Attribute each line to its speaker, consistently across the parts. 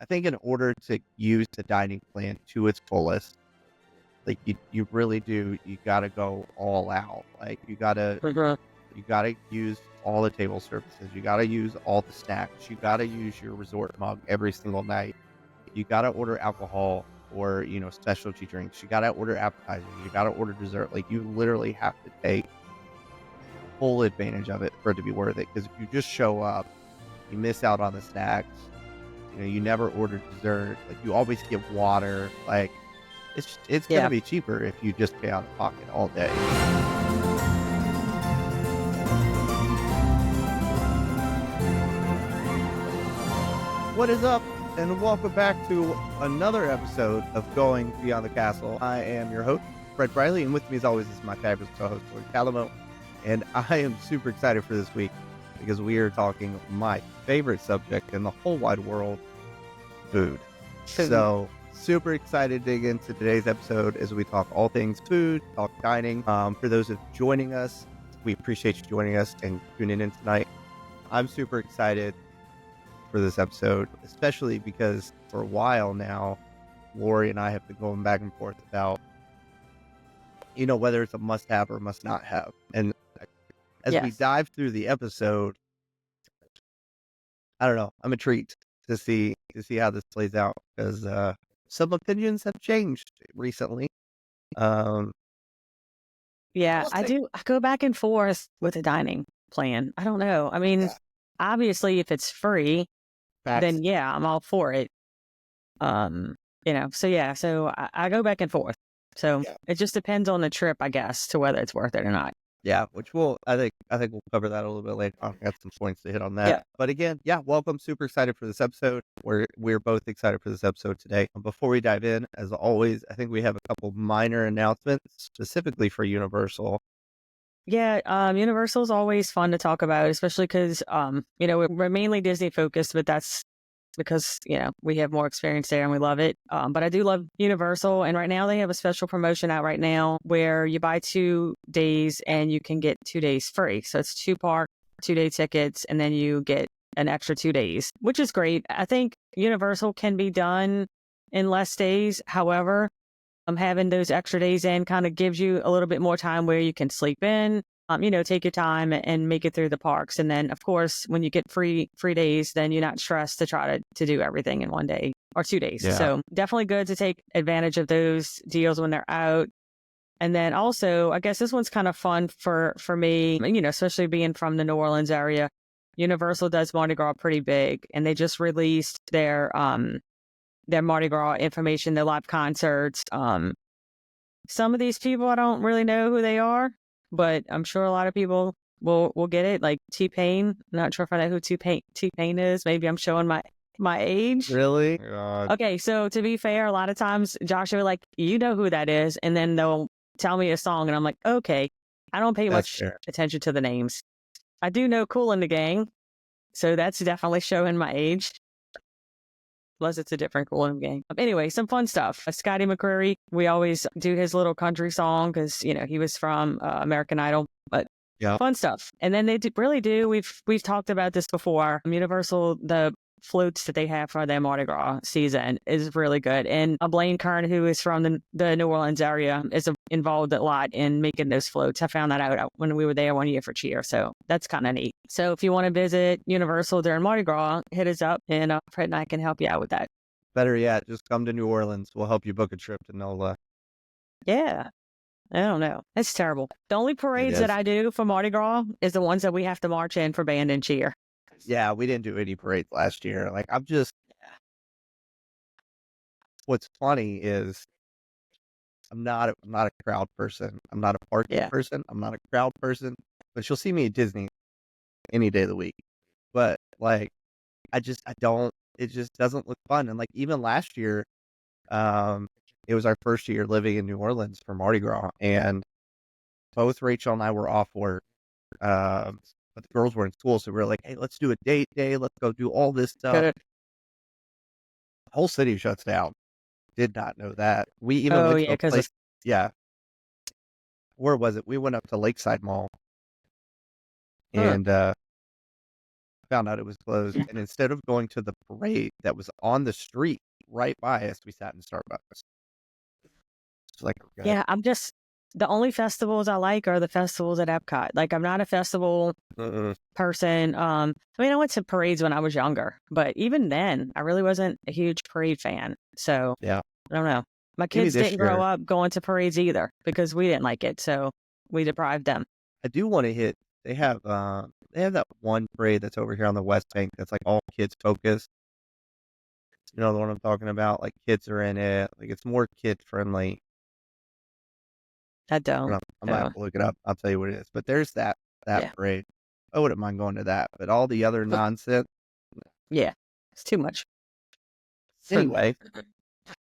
Speaker 1: I think in order to use the dining plan to its fullest, like you really do, you gotta go all out. Like
Speaker 2: Mhm.
Speaker 1: you gotta use all the table services. You gotta use all the snacks. You gotta use your resort mug every single night. You gotta order alcohol or specialty drinks. You gotta order appetizers. You gotta order dessert. Like you literally have to take full advantage of it for it to be worth it. Because if you just show up, you miss out on the snacks. You never order dessert. Like you always get water. Like it's gonna
Speaker 2: Yeah.
Speaker 1: be cheaper if you just pay out of pocket all day. What is up? And welcome back to another episode of Going Beyond the Castle. I am your host, Fred Briley, and with me as always is my fabulous co-host, Talamo. And I am super excited for this week because we are talking my favorite subject in the whole wide world, food. So super excited to dig into today's episode as we talk all things food, talk dining. For those of joining us, we appreciate you joining us and tuning in tonight. I'm super excited for this episode, especially because for a while now, Lori and I have been going back and forth about, whether it's a must have or must not have. And as we
Speaker 2: Yes.
Speaker 1: dive through the episode, I don't know, I'm intrigued to see how this plays out because some opinions have changed recently.
Speaker 2: Yeah,
Speaker 1: We'll
Speaker 2: I
Speaker 1: see.
Speaker 2: do. I go back and forth with the dining plan. I don't know. I mean,
Speaker 1: Yeah.
Speaker 2: obviously, if it's free,
Speaker 1: Facts.
Speaker 2: then yeah, I'm all for it. So yeah, so I go back and forth. So
Speaker 1: Yeah.
Speaker 2: it just depends on the trip, I guess, to whether it's worth it or not.
Speaker 1: Yeah, which I think we'll cover that a little bit later on. I got some points to hit on that.
Speaker 2: Yeah.
Speaker 1: But again, yeah, welcome. Super excited for this episode. We're both excited for this episode today. Before we dive in, as always, I think we have a couple minor announcements specifically for Universal.
Speaker 2: Yeah, Universal's always fun to talk about, especially because we're mainly Disney focused, but that's because we have more experience there and we love it. But I do love Universal, and right now they have a special promotion out right now where you buy 2 days and you can get 2 days free. So it's 2-day tickets, and then you get an extra 2 days, which is great. I think Universal can be done in less days. However, having those extra days in kind of gives you a little bit more time where you can sleep in, take your time and make it through the parks. And then, of course, when you get free days, then you're not stressed to try to do everything in 1 day or 2 days.
Speaker 1: Yeah.
Speaker 2: So definitely good to take advantage of those deals when they're out. And then also, I guess this one's kind of fun for me, especially being from the New Orleans area. Universal does Mardi Gras pretty big, and they just released their Mardi Gras information, their live concerts. Some of these people, I don't really know who they are, but I'm sure a lot of people will get it. Like T-Pain. Not sure if I know who T-Pain is. Maybe I'm showing my age.
Speaker 1: Really? God.
Speaker 2: Okay, so to be fair, a lot of times Josh will be like, you know who that is, and then they'll tell me a song, and I'm like, okay. I don't pay
Speaker 1: That's
Speaker 2: much
Speaker 1: fair.
Speaker 2: attention to the names. I do know Kool and the Gang, so that's definitely showing my age. Plus, it's a different Kool and the Gang. Anyway, some fun stuff. Scotty McCreery, we always do his little country song because he was from American Idol. But
Speaker 1: Yeah.
Speaker 2: fun stuff. And then they really do. We've talked about this before. Universal, the floats that they have for their Mardi Gras season is really good. And Blaine Kern, who is from the New Orleans area, is involved a lot in making those floats. I found that out when we were there one year for cheer. So that's kind of neat. So if you want to visit Universal during Mardi Gras, hit us up, and Fred and I can help you out with that.
Speaker 1: Better yet, just come to New Orleans. We'll help you book a trip to NOLA.
Speaker 2: Yeah. I don't know. It's terrible. The only parades that I do for Mardi Gras is the ones that we have to march in for band and cheer.
Speaker 1: Yeah, we didn't do any parades last year. Like, what's funny is I'm not a crowd person. I'm not a parking person. I'm not a crowd person. But you'll see me at Disney any day of the week. But like, it just doesn't look fun. And like even last year, it was our first year living in New Orleans for Mardi Gras, and both Rachel and I were off work. But the girls were in school, so we were like, hey, let's do a date day. Let's go do all this stuff. The whole city shuts down. Did not know that. We even went to a place. Yeah. Where was it? We went up to Lakeside Mall. And found out it was closed, and instead of going to the parade that was on the street right by us, we sat in Starbucks. It's like, okay.
Speaker 2: Yeah, the only festivals I like are the festivals at Epcot. Like, I'm not a festival
Speaker 1: Mm-mm.
Speaker 2: person. I mean, I went to parades when I was younger, but even then, I really wasn't a huge parade fan. So
Speaker 1: Yeah.
Speaker 2: I don't know. My
Speaker 1: Maybe
Speaker 2: kids
Speaker 1: this
Speaker 2: didn't grow
Speaker 1: year.
Speaker 2: up going to parades either because we didn't like it. So we deprived them.
Speaker 1: I do wanna hit they have that one parade that's over here on the West Bank that's, like, all kids focused. You know the one I'm talking about? Like, kids are in it, like, it's more kid friendly.
Speaker 2: I
Speaker 1: Hold
Speaker 2: don't.
Speaker 1: on, I might have
Speaker 2: So
Speaker 1: to look it up. I'll tell you what it is, but there's that
Speaker 2: yeah.
Speaker 1: parade. I wouldn't mind going to that, but all the other nonsense
Speaker 2: Yeah. It's too much for me.
Speaker 1: anyway,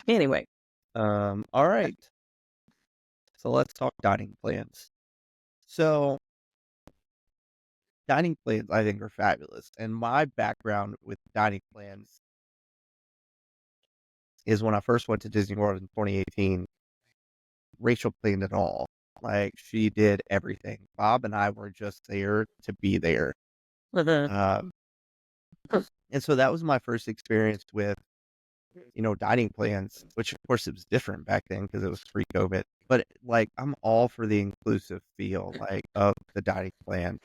Speaker 2: Anyway.
Speaker 1: alright. So let's talk dining plans. So, dining plans, I think, are fabulous, and my background with dining plans is when I first went to Disney World in 2018, Rachel planned it all. Like, she did everything. Bob and I were just there to be there.
Speaker 2: Mhm.
Speaker 1: Um, and so that was my first experience with, dining plans, which of course it was different back then because it was pre-COVID. But like, I'm all for the inclusive feel, like, of the dining plan.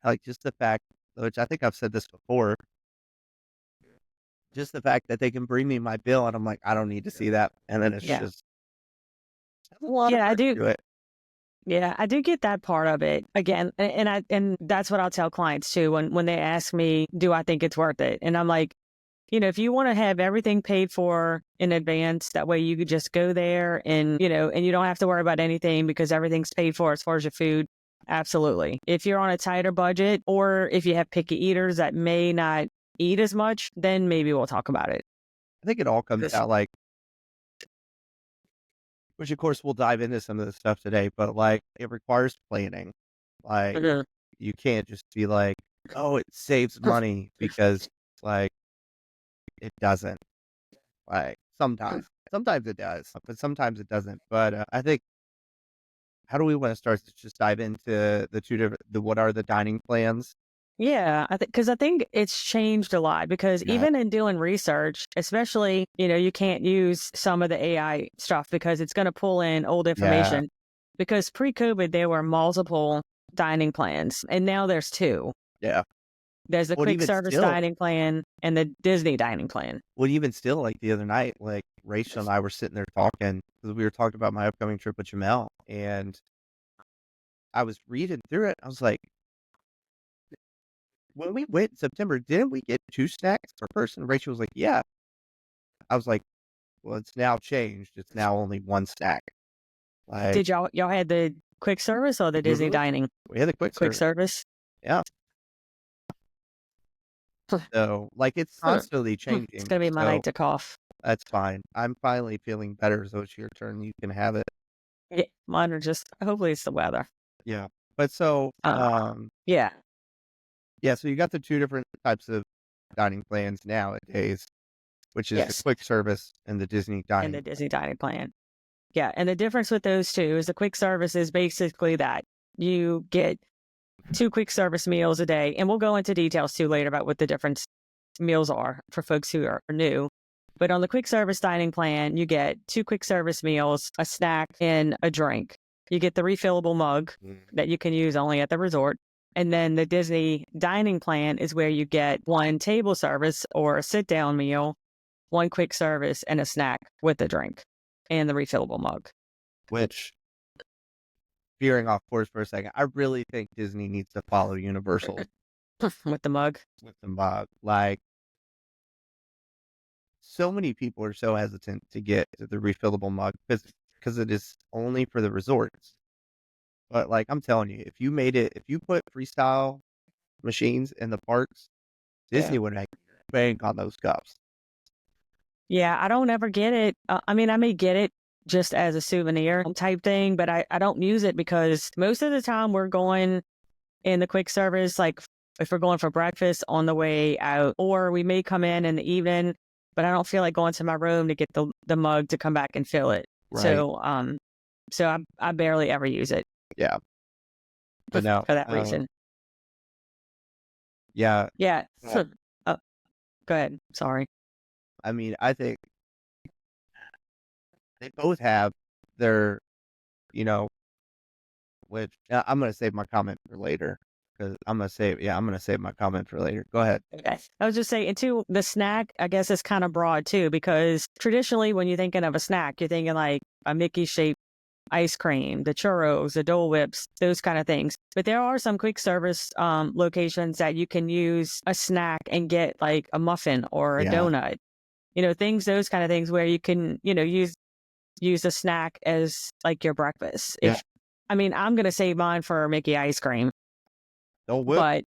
Speaker 1: Like, just the fact, which I think I've said this before, just the fact that they can bring me my bill and I'm like, I don't need to see that. And then it's
Speaker 2: Yeah.
Speaker 1: just has a lot of
Speaker 2: Yeah, I
Speaker 1: art
Speaker 2: do.
Speaker 1: to it.
Speaker 2: Yeah, I do get that part of it. Again, and that's what I'll tell clients too when they ask me, do I think it's worth it? And I'm like, if you want to have everything paid for in advance, that way you could just go there and you don't have to worry about anything because everything's paid for as far as your food. Absolutely. If you're on a tighter budget or if you have picky eaters that may not eat as much, then maybe we'll talk about it.
Speaker 1: I think it all comes out like, which of course we'll dive into some of this stuff today, but like it requires planning. Like
Speaker 2: Mhm.
Speaker 1: you can't just be like, oh, it saves money because like it doesn't. Like sometimes it does, but sometimes it doesn't. But I think how do we want to start? To just dive into the two different, what are the dining plans?
Speaker 2: Yeah, I think it's changed a lot because
Speaker 1: Yeah,
Speaker 2: even in doing research, especially, you can't use some of the AI stuff because it's going to pull in old
Speaker 1: yeah,
Speaker 2: information. Because pre-COVID, there were multiple dining plans, and now there's two.
Speaker 1: yeah.
Speaker 2: There's the
Speaker 1: What
Speaker 2: quick
Speaker 1: even
Speaker 2: service
Speaker 1: still?
Speaker 2: dining plan and the Disney dining plan.
Speaker 1: What even still? Like the other night, like Rachel and I were sitting there talking because we were talking about my upcoming trip with Jamel, and I was reading through it. I was like, when we went in September, didn't we get 2 snacks per person? Rachel was like, "Yeah." I was like, "Well, it's now changed. It's now only 1 snack." Like,
Speaker 2: Did y'all had the quick service or the Disney
Speaker 1: mhm,
Speaker 2: dining?
Speaker 1: we had a quick
Speaker 2: Quick
Speaker 1: service.
Speaker 2: service?
Speaker 1: Yeah. So, like, it's constantly
Speaker 2: It's
Speaker 1: changing.
Speaker 2: gonna be my
Speaker 1: So,
Speaker 2: night to cough.
Speaker 1: that's fine. I'm finally feeling better, so it's your turn. You can have it.
Speaker 2: Yeah, mine are just hopefully it's the weather.
Speaker 1: Yeah. But so,
Speaker 2: Uh, yeah.
Speaker 1: yeah, so you got the 2 different types of dining plans nowadays, which is the
Speaker 2: Yes.
Speaker 1: quick service and the Disney
Speaker 2: And
Speaker 1: dining.
Speaker 2: the Disney dining plan. Yeah, and the difference with those two is the quick service is basically that you get two quick service meals a day, and we'll go into details too later about what the different meals are for folks who are new. But on the quick service dining plan, you get two quick service meals, a snack, and a drink. You get the refillable mug
Speaker 1: Mm.
Speaker 2: that you can use only at the resort. And then the Disney dining plan is where you get one table service or a sit down meal, one quick service, and a snack with a drink and the refillable mug.
Speaker 1: Which, veering off course for a second, I really think Disney needs to follow Universal
Speaker 2: With the mug.
Speaker 1: with the mug. Like, so many people are so hesitant to get the refillable mug because it is only for the resorts. But like I'm telling you, if you put freestyle machines in the parks,
Speaker 2: Yeah.
Speaker 1: Disney would make bank on those cups.
Speaker 2: Yeah, I don't ever get it. I mean, I may get it just as a souvenir type thing, but I don't use it because most of the time we're going in the quick service, like if we're going for breakfast on the way out, or we may come in the evening, but I don't feel like going to my room to get the mug to come back and fill it.
Speaker 1: Right.
Speaker 2: So I barely ever use it
Speaker 1: Yeah. But no.
Speaker 2: for that reason.
Speaker 1: Yeah.
Speaker 2: Yeah.
Speaker 1: Well,
Speaker 2: Oh, go ahead. Sorry.
Speaker 1: I mean, I think they both have their, you know, which I'm gonna save my comment for later because I'm gonna save my comment for later. Go ahead.
Speaker 2: Okay. I was just saying, too, the snack, I guess, is kind of broad, too, because traditionally, when you're thinking of a snack, you're thinking like a Mickey shaped ice cream, the churros, the Dole Whips, those kind of things. But there are some quick service locations that you can use a snack and get like a muffin or a
Speaker 1: Yeah.
Speaker 2: donut, things, those kind of things where you can, use a snack as like your breakfast.
Speaker 1: Yeah.
Speaker 2: I mean, I'm going to save mine for Mickey ice cream,
Speaker 1: Don't whip.
Speaker 2: but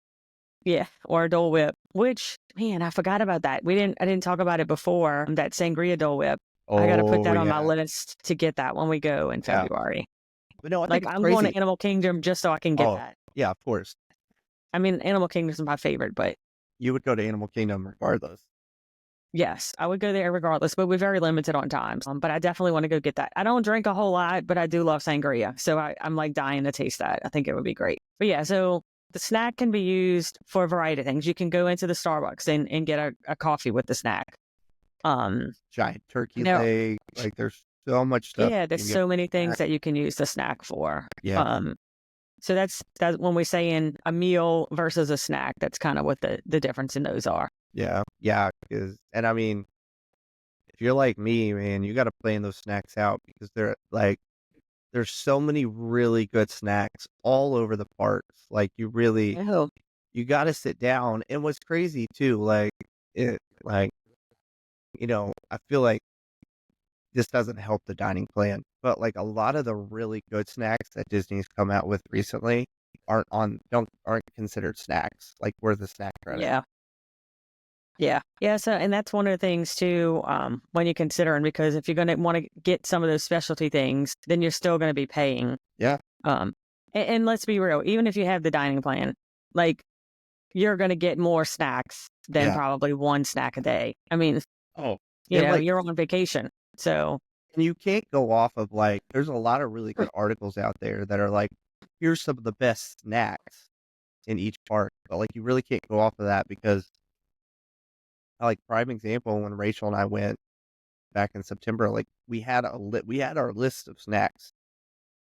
Speaker 2: yeah, or a Dole Whip, which, man, I forgot about that. I didn't talk about it before, that sangria Dole Whip. I got to put
Speaker 1: Oh
Speaker 2: that on my
Speaker 1: yeah.
Speaker 2: list to get that when we go in
Speaker 1: Yeah.
Speaker 2: February.
Speaker 1: But no, I think
Speaker 2: Like,
Speaker 1: it's
Speaker 2: I'm going to
Speaker 1: crazy.
Speaker 2: Animal Kingdom just so I can get
Speaker 1: Oh
Speaker 2: that.
Speaker 1: yeah, of course.
Speaker 2: I mean, Animal Kingdom is my favorite, but
Speaker 1: You would go to Animal Kingdom regardless.
Speaker 2: yes, I would go there regardless, but we're very limited on times. But I definitely want to go get that. I don't drink a whole lot, but I do love sangria. So I'm like dying to taste that. I think it would be great. But yeah, so the snack can be used for a variety of things. You can go into the Starbucks and get a coffee with the snack.
Speaker 1: Giant turkey
Speaker 2: Now,
Speaker 1: leg. Like there's so much stuff
Speaker 2: yeah,
Speaker 1: you
Speaker 2: there's
Speaker 1: can get
Speaker 2: so
Speaker 1: from
Speaker 2: many things
Speaker 1: that.
Speaker 2: that you can use the snack for.
Speaker 1: Yeah.
Speaker 2: So that's when we're saying a meal versus a snack. That's kind of what the difference in those are.
Speaker 1: Yeah. Yeah. And I mean, if you're like me, man, you got to plan those snacks out because there's so many really good snacks all over the parks. Like
Speaker 2: Oh,
Speaker 1: you got to sit down. And what's crazy too, like, I feel like this doesn't help the dining plan, but like a lot of the really good snacks that Disney's come out with recently aren't considered snacks, like worth the snack credit.
Speaker 2: yeah. Yeah. Yeah. So, and that's one of the things too, when you're considering, because if you're going to want to get some of those specialty things, then you're still going to be paying.
Speaker 1: Yeah.
Speaker 2: And let's be real, even if you have the dining plan, like you're going to get more snacks than
Speaker 1: Yeah.
Speaker 2: probably one snack a day. I mean,
Speaker 1: Oh, and like,
Speaker 2: you're on vacation. So,
Speaker 1: and you can't go off of like, there's a lot of really good articles out there that are like, here's some of the best snacks in each park, but like you really can't go off of that because, like, prime example, when Rachel and I went back in September, like we had our list of snacks,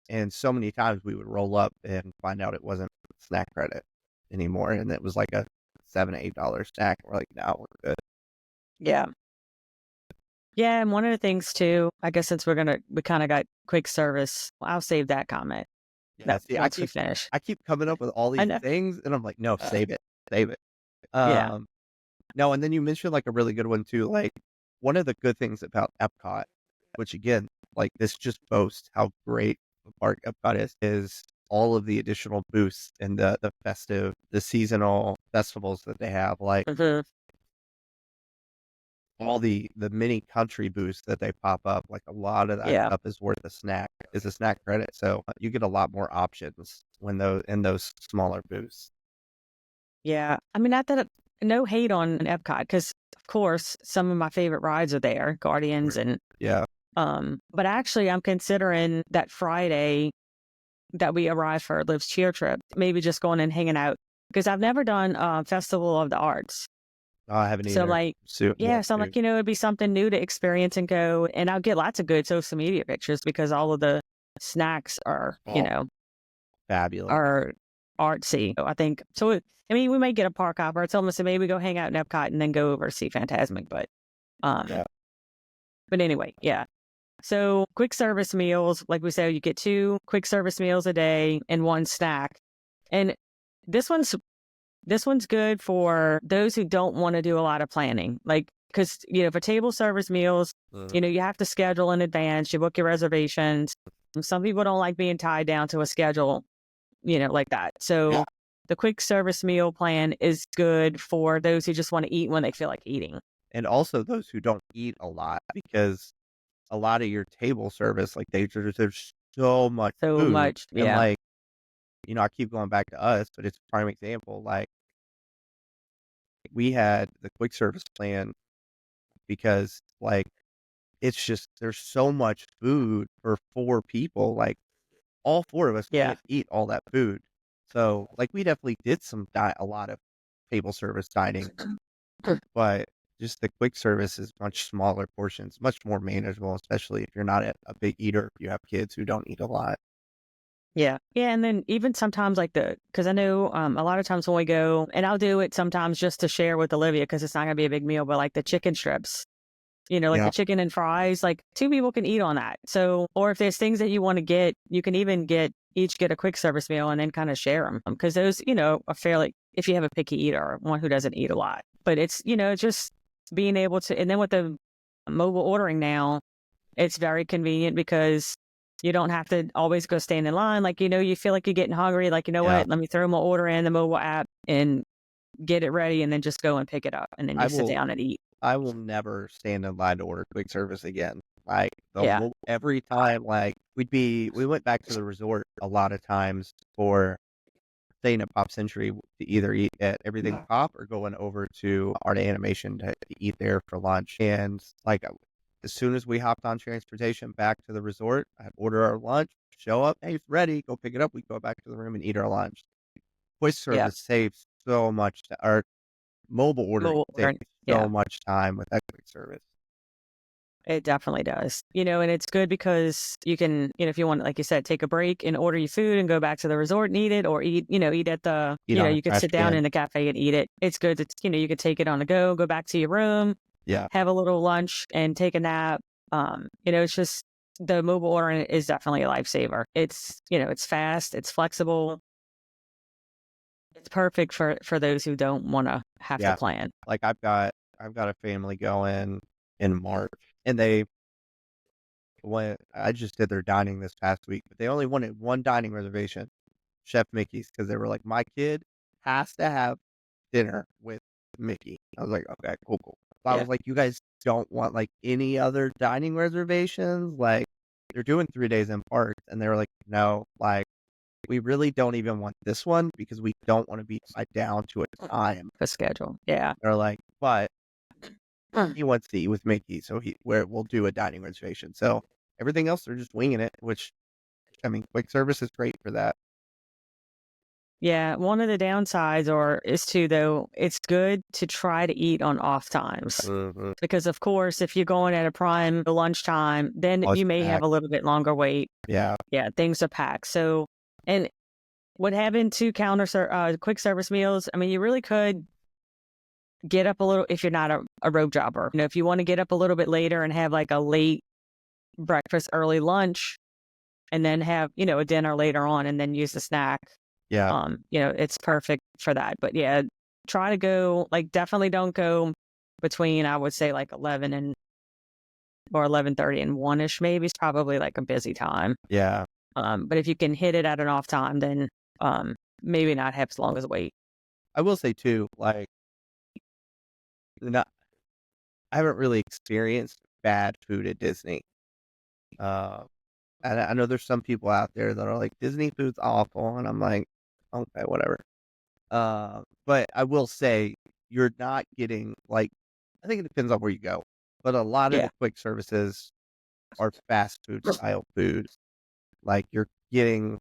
Speaker 1: and so many times we would roll up and find out it wasn't snack credit anymore, and it was like a $7, $8 snack. We're like, no, we're good.
Speaker 2: yeah. Yeah. And one of the things too, I guess since we kind of got quick service, I'll save that comment
Speaker 1: Yeah,
Speaker 2: that
Speaker 1: see,
Speaker 2: once we finish.
Speaker 1: I keep coming up with all
Speaker 2: I
Speaker 1: these
Speaker 2: know.
Speaker 1: things, and I'm like, no,
Speaker 2: Uh,
Speaker 1: save it.
Speaker 2: yeah.
Speaker 1: Um, no, and then you mentioned like a really good one too. Like one of the good things about Epcot, which again, like this just boasts how great the park Epcot is all of the additional booths and the seasonal festivals that they have, like
Speaker 2: Mhm.
Speaker 1: all the mini country booths that they pop up. Like a lot of that
Speaker 2: Yeah.
Speaker 1: stuff is worth is a snack credit. So you get a lot more options when those smaller booths.
Speaker 2: Yeah. I mean, not that no hate on Epcot, because of course some of my favorite rides are there, Guardians and
Speaker 1: Yeah.
Speaker 2: but actually I'm considering that Friday that we arrive for Liv's cheer trip, maybe just going and hanging out because I've never done Festival of the Arts.
Speaker 1: I haven't
Speaker 2: So
Speaker 1: either.
Speaker 2: like
Speaker 1: Want
Speaker 2: yeah, so I'm
Speaker 1: to.
Speaker 2: like, it'd be something new to experience and go, and I'll get lots of good social media pictures because all of the snacks are,
Speaker 1: Oh, fabulous.
Speaker 2: are artsy. So I think so. I mean, we might get a park hopper. I told him, I said maybe go hang out in Epcot and then go over to see Fantasmic.
Speaker 1: Yeah.
Speaker 2: But anyway, yeah. So quick service meals, like we said, you get 2 quick service meals a day and 1 snack. And this one's this one's good for those who don't want to do a lot of planning. Like, because for table service meals,
Speaker 1: Mhm.
Speaker 2: you have to schedule in advance. You book your reservations. Some people don't like being tied down to a schedule, like that.
Speaker 1: Yeah.
Speaker 2: So the quick service meal plan is good for those who just want to eat when they feel like eating.
Speaker 1: And also those who don't eat a lot because a lot of your table service, like there's so much
Speaker 2: So
Speaker 1: food
Speaker 2: much,
Speaker 1: and
Speaker 2: yeah,
Speaker 1: like, I keep going back to us, but it's a prime example. Like we had the quick service plan because like it's just there's so much food for 4 people. Like all 4 of us
Speaker 2: yeah,
Speaker 1: can't eat all that food. So like we definitely did a lot of table service dining, but just the quick service is much smaller portions, much more manageable, especially if you're not a big eater. If you have kids who don't eat a lot.
Speaker 2: Yeah. Yeah. And then even sometimes because I know a lot of times when we go, and I'll do it sometimes just to share with Olivia because it's not going to be a big meal, but like the chicken strips, like
Speaker 1: Yeah.
Speaker 2: the chicken and fries, like two people can eat on that. So, or if there's things that you want to get, you can even each get a quick service meal and then kind of share them because those, are fairly, if you have a picky eater or one who doesn't eat a lot, but it's, just being able to, and then with the mobile ordering now, it's very convenient because you don't have to always go stand in line. Like, you feel like you're getting hungry. Like,
Speaker 1: Yeah.
Speaker 2: what? Let me throw my order in the mobile app and get it ready and then just go and pick it up. And then you sit down and eat.
Speaker 1: I will never stand in line to order quick service again. Like
Speaker 2: Yeah.
Speaker 1: every time, like we went back to the resort a lot of times for staying at Pop Century to either eat at Everything Pop or going over to Art Animation to eat there for lunch. And like as soon as we hopped on transportation back to the resort, I'd order our lunch, show up, hey, it's ready, go pick it up. We go back to the room and eat our lunch. Quick
Speaker 2: Yeah.
Speaker 1: service saves so much. Our mobile ordering
Speaker 2: Mobile
Speaker 1: saves
Speaker 2: ordering.
Speaker 1: so
Speaker 2: Yeah.
Speaker 1: much time with that quick service.
Speaker 2: It definitely does. And it's good because you can, if you want, like you said, take a break and order your food and go back to the resort and eat it or eat at the,
Speaker 1: Eat on a
Speaker 2: you could
Speaker 1: trash
Speaker 2: sit down
Speaker 1: can.
Speaker 2: in the cafe and eat it. It's good that, you could take it on the go back to your room,
Speaker 1: Yeah.
Speaker 2: have a little lunch and take a nap. It's just the mobile ordering is definitely a lifesaver. It's, it's fast, it's flexible. It's perfect for those who don't want to have to plan.
Speaker 1: Like I've got a family going in March and I just did their dining this past week, but they only wanted one dining reservation, Chef Mickey's, because they were like, my kid has to have dinner with Mickey. I was like, okay, cool. So I was like, you guys don't want like any other dining reservations? Like they're doing 3 days in parks, and they were like, no, like we really don't even want this one because we don't want to be tied down to a time.
Speaker 2: The schedule. Yeah.
Speaker 1: They're like, but he wants to eat with Mickey, so we'll do a dining reservation. So everything else they're just winging it, which I mean, quick service is great for that.
Speaker 2: Yeah, one of the downsides though, it's good to try to eat on off times.
Speaker 1: Mm-hmm.
Speaker 2: Because of course, if you're going at a prime lunchtime, then you may have a little bit longer wait.
Speaker 1: Yeah.
Speaker 2: Yeah, things are packed. So, and what having two quick service meals, I mean, you really could get up a little if you're not a road jobber. If you want to get up a little bit later and have like a late breakfast, early lunch, and then have, a dinner later on and then use the snack.
Speaker 1: Yeah.
Speaker 2: It's perfect for that. But yeah, try to go, like, definitely don't go between, I would say, like 11 or 11:30 and 1-ish, maybe. It's probably like a busy time.
Speaker 1: Yeah.
Speaker 2: But if you can hit it at an off time, then maybe not have as long as wait.
Speaker 1: I will say too, like, I haven't really experienced bad food at Disney. And I know there's some people out there that are like, Disney food's awful, and I'm like, okay, whatever. But I will say you're not getting like, I think it depends on where you go, but a lot of the quick services are fast food style food. Like you're getting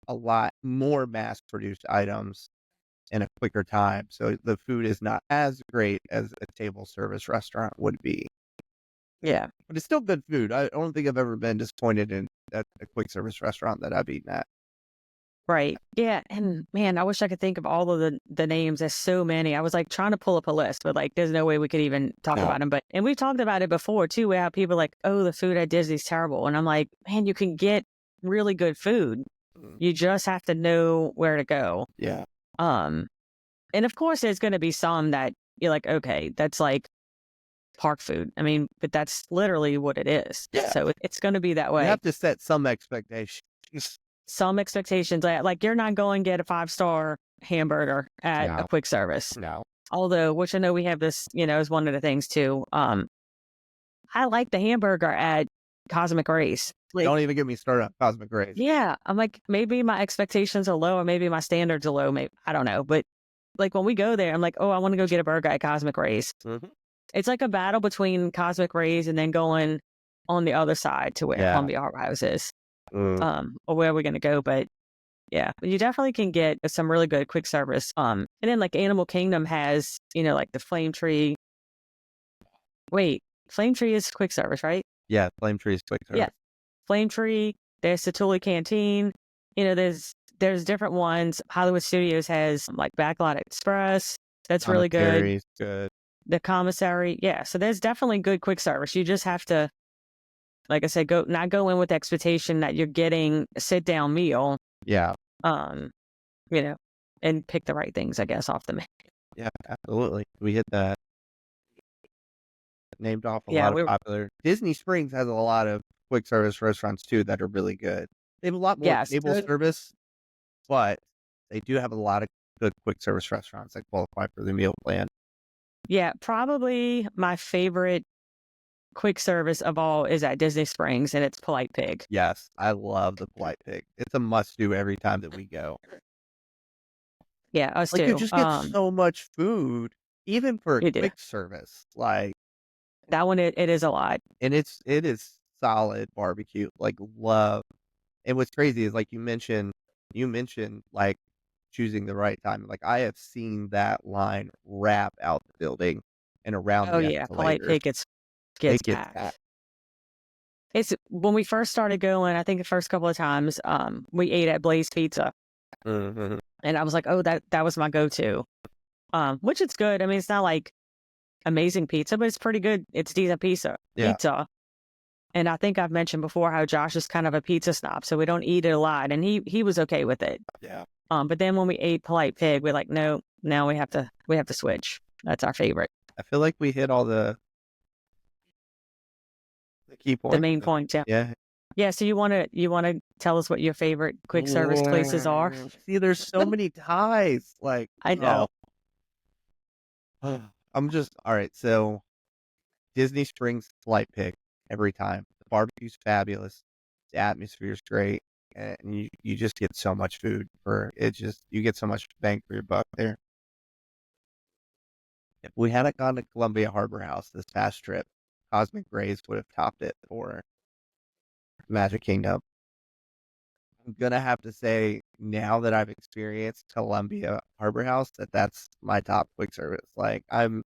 Speaker 1: a lot more mass produced items in a quicker time. So the food is not as great as a table service restaurant would be.
Speaker 2: Yeah.
Speaker 1: But it's still good food. I don't think I've ever been disappointed in a quick service restaurant that I've eaten at.
Speaker 2: Right. Yeah. And man, I wish I could think of all of the names. There's so many. I was like trying to pull up a list, but like there's no way we could even talk about them. And we've talked about it before too, where people are like, oh, the food at Disney's terrible. And I'm like, man, you can get really good food. You just have to know where to go.
Speaker 1: Yeah.
Speaker 2: And of course there's going to be some that you're like, okay, that's like park food. I mean, but that's literally what it is.
Speaker 1: Yeah.
Speaker 2: So it's going to be that way.
Speaker 1: You have to set some expectations.
Speaker 2: Some expectations, like you're not going to get a 5-star hamburger at a quick service.
Speaker 1: No.
Speaker 2: Although, which I know we have this, is one of the things too. I like the hamburger at Cosmic Race. Like,
Speaker 1: don't even get me started on Cosmic Race.
Speaker 2: Yeah. I'm like, maybe my expectations are low or maybe my standards are low. Maybe, I don't know. But like when we go there, I'm like, oh, I want to go get a burger at Cosmic Race. Mm-hmm. It's like a battle between Cosmic Race and then going on the other side to where Columbia Harbor House is. Or where we're going to go. But Yeah, but you definitely can get some really good quick service. And then like Animal Kingdom has, like the Flame Tree. Wait, Flame Tree is quick service, right?
Speaker 1: Yeah, Flame Tree's quick
Speaker 2: Yeah,
Speaker 1: service.
Speaker 2: Flame Tree. There's Satuli Canteen. There's different ones. Hollywood Studios has like Backlot Express. That's really good.
Speaker 1: Commissary's good.
Speaker 2: The commissary. Yeah, so there's definitely good quick service. You just have to, like I said, not go in with the expectation that you're getting a sit down meal.
Speaker 1: Yeah.
Speaker 2: Um, you know, and pick the right things, I guess, off the menu.
Speaker 1: Yeah, absolutely. We hit that. Named off a
Speaker 2: Yeah,
Speaker 1: lot of popular. Disney Springs has a lot of quick service restaurants too that are really good. They have a lot more
Speaker 2: yes,
Speaker 1: table service, but they do have a lot of good quick service restaurants that qualify for the meal plan.
Speaker 2: yeah, probably my favorite quick service of all is at Disney Springs, and it's Polite Pig.
Speaker 1: Yes, I love the Polite Pig. It's a must do every time that we go.
Speaker 2: Yeah, us
Speaker 1: Like
Speaker 2: too.
Speaker 1: you just get so much food, even for
Speaker 2: You do.
Speaker 1: quick service. Like
Speaker 2: That one, it is a lot.
Speaker 1: and it is solid barbecue. Like love. And what's crazy is like you mentioned like choosing the right time. Like I have seen that line wrap out the building and around
Speaker 2: Oh
Speaker 1: the
Speaker 2: yeah, Polite
Speaker 1: escalators.
Speaker 2: Pig gets
Speaker 1: It gets
Speaker 2: packed.
Speaker 1: packed.
Speaker 2: It's when we first started going. I think the first couple of times, we ate at Blaze Pizza,
Speaker 1: Mhm.
Speaker 2: and I was like, oh, that was my go-to. Which it's good. I mean, it's not like amazing pizza, but it's pretty good. It's decent pizza.
Speaker 1: Yeah.
Speaker 2: Pizza. And I think I've mentioned before how Josh is kind of a pizza snob, so we don't eat it a lot, and he was okay with it.
Speaker 1: Yeah.
Speaker 2: But then when we ate Polite Pig, we're like, no, now we have to switch. That's our favorite.
Speaker 1: I feel like we hit all the key points.
Speaker 2: The main points, yeah.
Speaker 1: Yeah.
Speaker 2: Yeah, so you wanna tell us what your favorite quick service places are?
Speaker 1: See, there's so many ties. Like
Speaker 2: I know.
Speaker 1: I'm just all right. So Disney Springs Polite Pig every time. The barbecue's fabulous. The atmosphere's great. And you just get so much food for it. Just you get so much bang for your buck there. If we hadn't gone to Columbia Harbor House this past trip, Cosmic Rays would have topped it for Magic Kingdom. I'm gonna have to say now that I've experienced Columbia Harbor House that's my top quick service. Like I've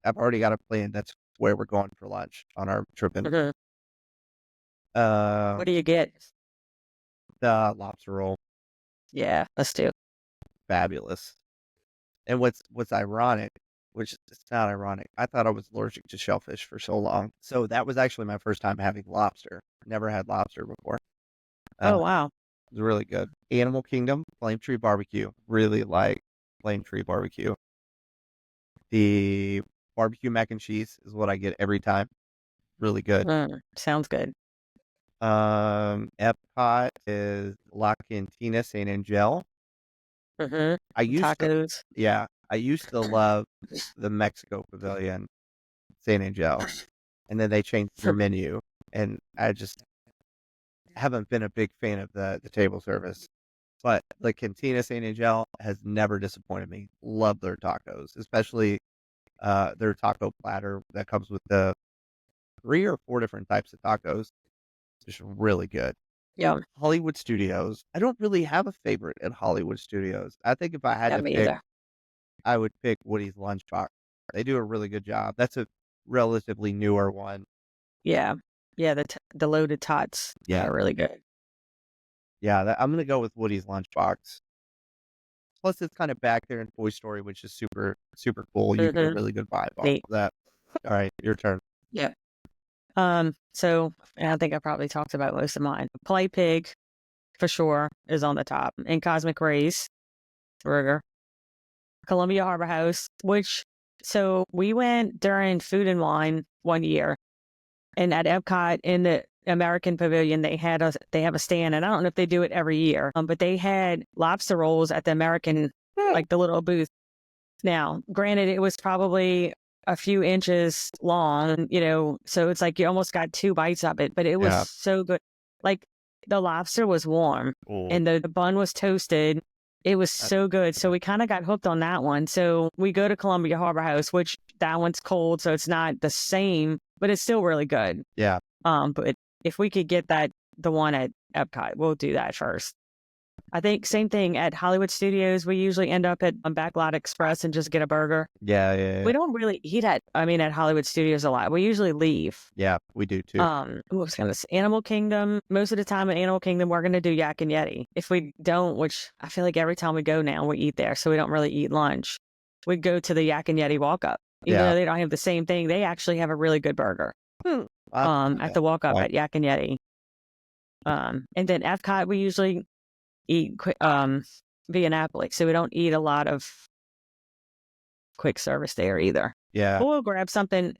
Speaker 1: already got a plan. That's where we're going for lunch on our trip in.
Speaker 2: Mhm. What do you get?
Speaker 1: The lobster roll,
Speaker 2: Yeah, us too.
Speaker 1: fabulous. And what's ironic, which it's not ironic. I thought I was allergic to shellfish for so long. So that was actually my first time having lobster. Never had lobster before.
Speaker 2: Oh wow.
Speaker 1: It was really good. Animal Kingdom, Flame Tree Barbecue. Really like Flame Tree Barbecue. The barbecue mac and cheese is what I get every time. Really good.
Speaker 2: Sounds good.
Speaker 1: Epcot is La Cantina San Angel.
Speaker 2: Mm-hmm.
Speaker 1: I used
Speaker 2: Tacos.
Speaker 1: I used to love the Mexico Pavilion, San Angel, and then they changed their menu, and I just haven't been a big fan of the table service. But the Cantina San Angel has never disappointed me. Love their tacos, especially their taco platter that comes with the 3 or 4 different types of tacos. Just really good.
Speaker 2: Yeah.
Speaker 1: Hollywood Studios. I don't really have a favorite at Hollywood Studios. I think if I had to
Speaker 2: me
Speaker 1: pick,
Speaker 2: either.
Speaker 1: I would pick Woody's Lunchbox. They do a really good job. That's a relatively newer one.
Speaker 2: Yeah. Yeah, the loaded tots are really good.
Speaker 1: Yeah, I'm gonna go with Woody's Lunchbox. Plus, it's kind of back there in Toy Story, which is super, super cool. You get a really good vibe off of that. All right, your turn.
Speaker 2: Yeah. So I think I probably talked about most of mine. Play Pig, for sure, is on the top. And Cosmic Rays, burger. Columbia Harbor House, so we went during Food and Wine one year. And at Epcot in the American Pavilion, they have a stand, and I don't know if they do it every year, but they had lobster rolls at the American, like the little booth. Now, granted, it was probably a few inches long, so it's like you almost got 2 bites of it, but it was so good. Like the lobster was warm and the bun was toasted. It was so good. So we kind of got hooked on that one. So we go to Columbia Harbor House, which that one's cold, so it's not the same, but it's still really good.
Speaker 1: Yeah.
Speaker 2: But if we could get the one at Epcot, we'll do that first. I think same thing at Hollywood Studios. We usually end up at Backlot Express and just get a burger.
Speaker 1: Yeah.
Speaker 2: We don't really eat at Hollywood Studios a lot. We usually leave.
Speaker 1: Yeah, we do too.
Speaker 2: What was gonna say? Animal Kingdom. Most of the time at Animal Kingdom, we're gonna do Yak and Yeti. If we don't, which I feel like every time we go now, we eat there, so we don't really eat lunch. We go to the Yak and Yeti walk up. Even though they don't have the same thing, they actually have a really good burger. At the walk up at Yak and Yeti. And then Epcot, we usually eat via Napoli, so we don't eat a lot of quick service there either.
Speaker 1: Yeah,
Speaker 2: we'll grab something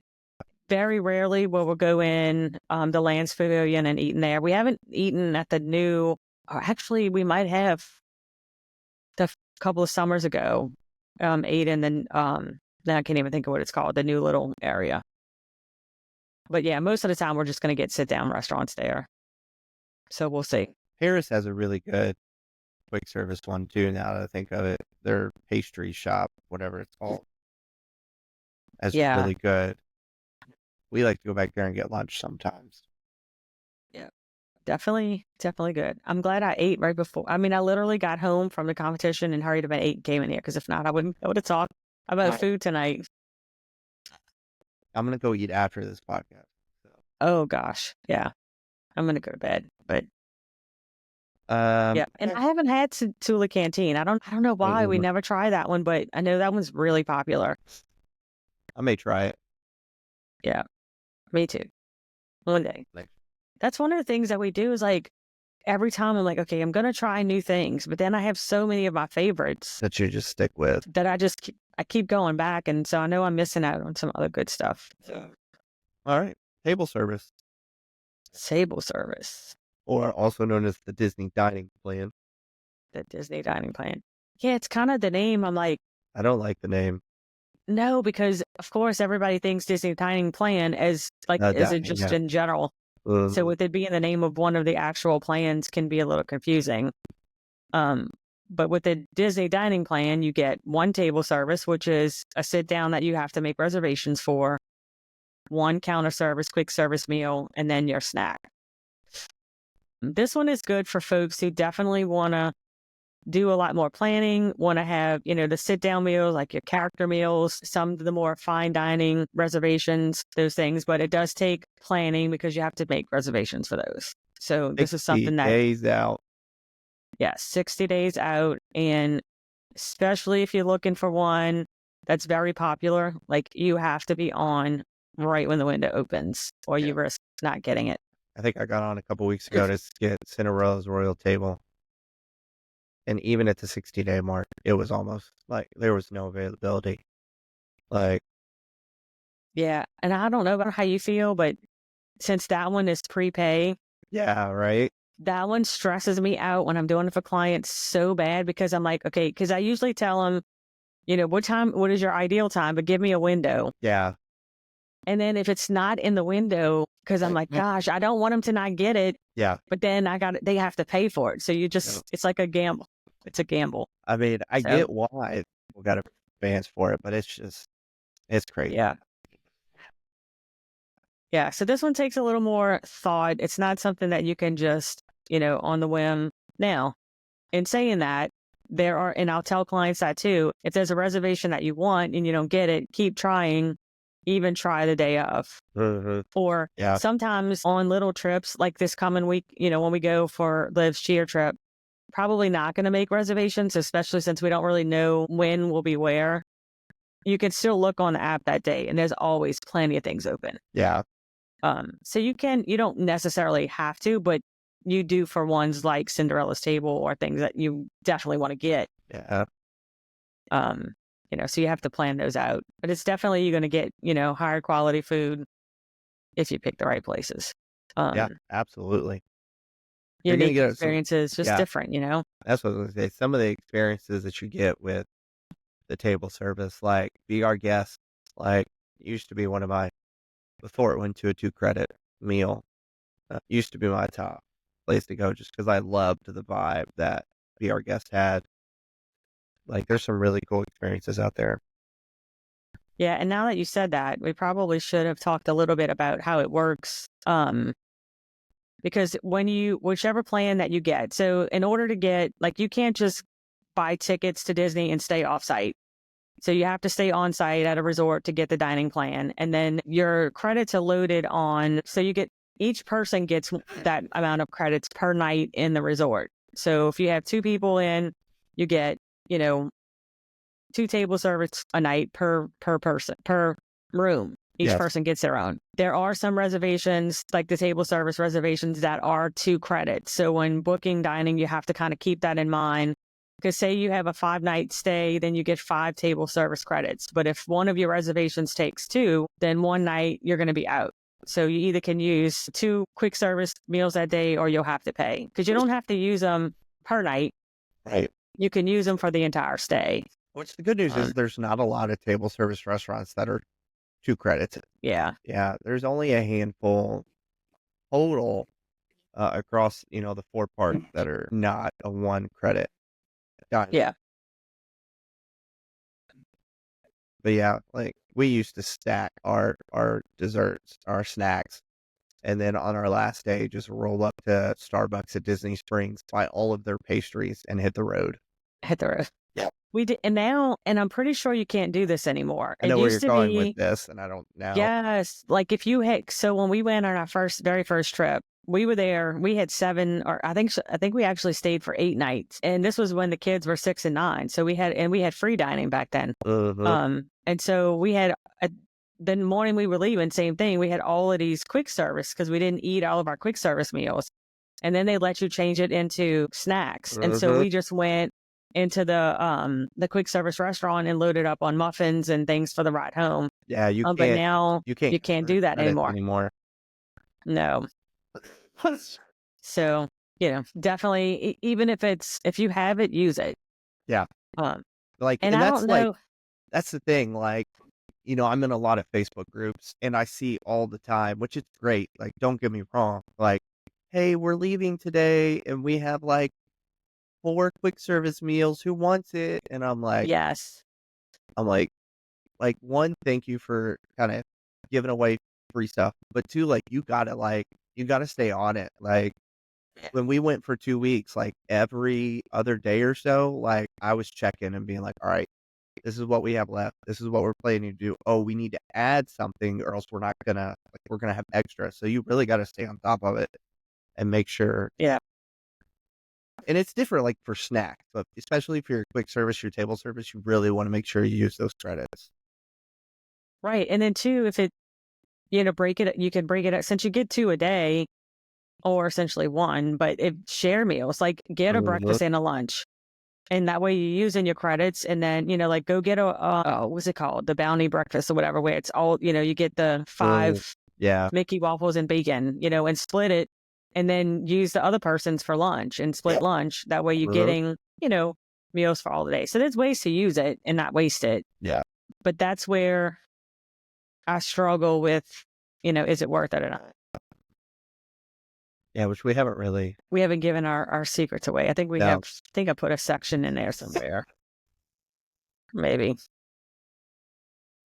Speaker 2: very rarely where we'll go in the Lands Pavilion and eat in there. We haven't eaten at the new, or actually we might have a couple of summers ago ate in the now I can't even think of what it's called, the new little area. But yeah, most of the time we're just going to get sit down restaurants there, so we'll see.
Speaker 1: Paris has a really good quick service one too, now that I think of it. Their pastry shop, whatever it's called, that's really good. We like to go back there and get lunch sometimes.
Speaker 2: Yeah, definitely good. I'm glad I ate right before. I literally got home from the competition and hurried up and ate and came in here, because if not, I would have talked about food tonight.
Speaker 1: I'm going to go eat after this podcast. So.
Speaker 2: Oh gosh. Yeah. I'm going to go to bed, but yeah. And I haven't had Tula Canteen. I don't know why we never try that one, but I know that one's really popular.
Speaker 1: I may try it.
Speaker 2: Yeah, me too. One day. That's one of the things that we do is like every time I'm like, okay, I'm going to try new things, but then I have so many of my favorites
Speaker 1: that you just stick with
Speaker 2: that I keep going back. And so I know I'm missing out on some other good stuff. So.
Speaker 1: All right. Table service. Or also known as the Disney Dining Plan.
Speaker 2: The Disney Dining Plan. Yeah, it's kind of the name. I'm like,
Speaker 1: I don't like the name.
Speaker 2: No, because of course everybody thinks Disney Dining Plan as in general. So with it being the name of one of the actual plans can be a little confusing. But with the Disney Dining Plan, you get one table service, which is a sit down that you have to make reservations for, one counter service, quick service meal, and then your snack. This one is good for folks who definitely want to do a lot more planning, want to have, the sit down meals, like your character meals, some of the more fine dining reservations, those things. But it does take planning because you have to make reservations for those. So this is something that
Speaker 1: 60 days out.
Speaker 2: Yeah, 60 days out. And especially if you're looking for one that's very popular, like you have to be on right when the window opens or you risk not getting it.
Speaker 1: I think I got on a couple weeks ago to get Cinderella's Royal Table. And even at the 60-day mark, it was almost like there was no availability.
Speaker 2: Yeah, and I don't know about how you feel, but since that one is prepay.
Speaker 1: Yeah, right.
Speaker 2: That one stresses me out when I'm doing it for clients so bad, because I'm like, okay, because I usually tell them, what is your ideal time, but give me a window.
Speaker 1: Yeah.
Speaker 2: And then if it's not in the window, because I'm like, gosh, I don't want them to not get it.
Speaker 1: Yeah.
Speaker 2: But then they have to pay for it. So it's like a gamble. It's a gamble.
Speaker 1: I get why people got advance for it, but it's crazy.
Speaker 2: Yeah. Yeah. So this one takes a little more thought. It's not something that you can just, on the whim. Now, in saying that, and I'll tell clients that too, if there's a reservation that you want and you don't get it, keep trying. Even try the day of.
Speaker 1: Mm-hmm.
Speaker 2: Or sometimes on little trips like this coming week, when we go for Liv's cheer trip, probably not going to make reservations, especially since we don't really know when we'll be where. You can still look on the app that day and there's always plenty of things open.
Speaker 1: Yeah.
Speaker 2: So you don't necessarily have to, but you do for ones like Cinderella's Table or things that you definitely want to get.
Speaker 1: Yeah.
Speaker 2: So you have to plan those out. But it's definitely you're going to get, higher quality food if you pick the right places.
Speaker 1: Yeah, absolutely.
Speaker 2: Unique experiences, just different,
Speaker 1: That's what I was going to say. Some of the experiences that you get with the table service, like Be Our Guest, like used to be one of my, before it went to a 2-credit meal, used to be my top place to go just because I loved the vibe that Be Our Guest had. Like, there's some really cool experiences out there.
Speaker 2: Yeah, and now that you said that, we probably should have talked a little bit about how it works because whichever plan that you get. So in order to get, like, you can't just buy tickets to Disney and stay off site. So you have to stay on site at a resort to get the dining plan. And then your credits are loaded on, so each person gets that amount of credits per night in the resort. So if you have 2 people in, you get, 2 table service a night per person, per room. Each person gets their own. There are some reservations, like the table service reservations, that are 2 credits. So when booking dining, you have to kind of keep that in mind. Because say you have a 5-night stay, then you get 5 table service credits. But if one of your reservations takes 2, then one night you're going to be out. So you either can use 2 quick service meals that day, or you'll have to pay. Because you don't have to use them per night.
Speaker 1: Right.
Speaker 2: You can use them for the entire stay.
Speaker 1: Which the good news is there's not a lot of table service restaurants that are 2 credits.
Speaker 2: Yeah.
Speaker 1: Yeah, there's only a handful total across, the 4 parks that are not a 1 credit.
Speaker 2: Yeah.
Speaker 1: But yeah, like we used to stack our desserts, our snacks, and then on our last day just roll up to Starbucks at Disney Springs, buy all of their pastries, and hit the road.
Speaker 2: Hit the road.
Speaker 1: Yeah.
Speaker 2: We did, and I'm pretty sure you can't do this anymore.
Speaker 1: I know where you're going with this, and I don't know.
Speaker 2: Yes, like if you had, so when we went on our very first trip, we were there. We had 7, or I think we actually stayed for 8 nights, and this was when the kids were 6 and 9. So we had free dining back then. And so we had the morning we were leaving, same thing. We had all of these quick service because we didn't eat all of our quick service meals, and then they let you change it into snacks. And so we just went into the quick service restaurant and loaded up on muffins and things for the ride home.
Speaker 1: Yeah, you can't.
Speaker 2: But now you can't do that anymore. No. So, definitely, even if you have it, use it.
Speaker 1: Yeah. Like,
Speaker 2: and I don't know.
Speaker 1: That's the thing. Like, I'm in a lot of Facebook groups, and I see all the time, which is great. Like, don't get me wrong. Like, hey, we're leaving today, and we have like 4 quick service meals. Who wants it? And I'm like,
Speaker 2: yes.
Speaker 1: I'm like, 1, thank you for kind of giving away free stuff, but 2, like, you gotta stay on it. Like, when we went for 2 weeks, like every other day or so, like I was checking and being like, all right, this is what we have left. This is what we're planning to do. Oh, we need to add something or else we're gonna have extra. So you really got to stay on top of it and make sure.
Speaker 2: Yeah.
Speaker 1: And it's different, like for snacks, but especially for your quick service, your table service, you really want to make sure you use those credits.
Speaker 2: Right. And then 2, if it, you can break it up, since you get 2 a day, or essentially 1, but if share meals, like get a breakfast and a lunch. And that way you're using your credits, and then, like go get what's it called? The bounty breakfast or whatever, where it's all, you get the 5 Mickey waffles and bacon, and split it, and then use the other person's for lunch and split lunch. That way you're getting, meals for all the day. So there's ways to use it and not waste it.
Speaker 1: Yeah.
Speaker 2: But that's where I struggle with, is it worth it or not?
Speaker 1: Yeah, which we haven't
Speaker 2: given our secrets away. I think we have. I think I put a section in there somewhere. Maybe.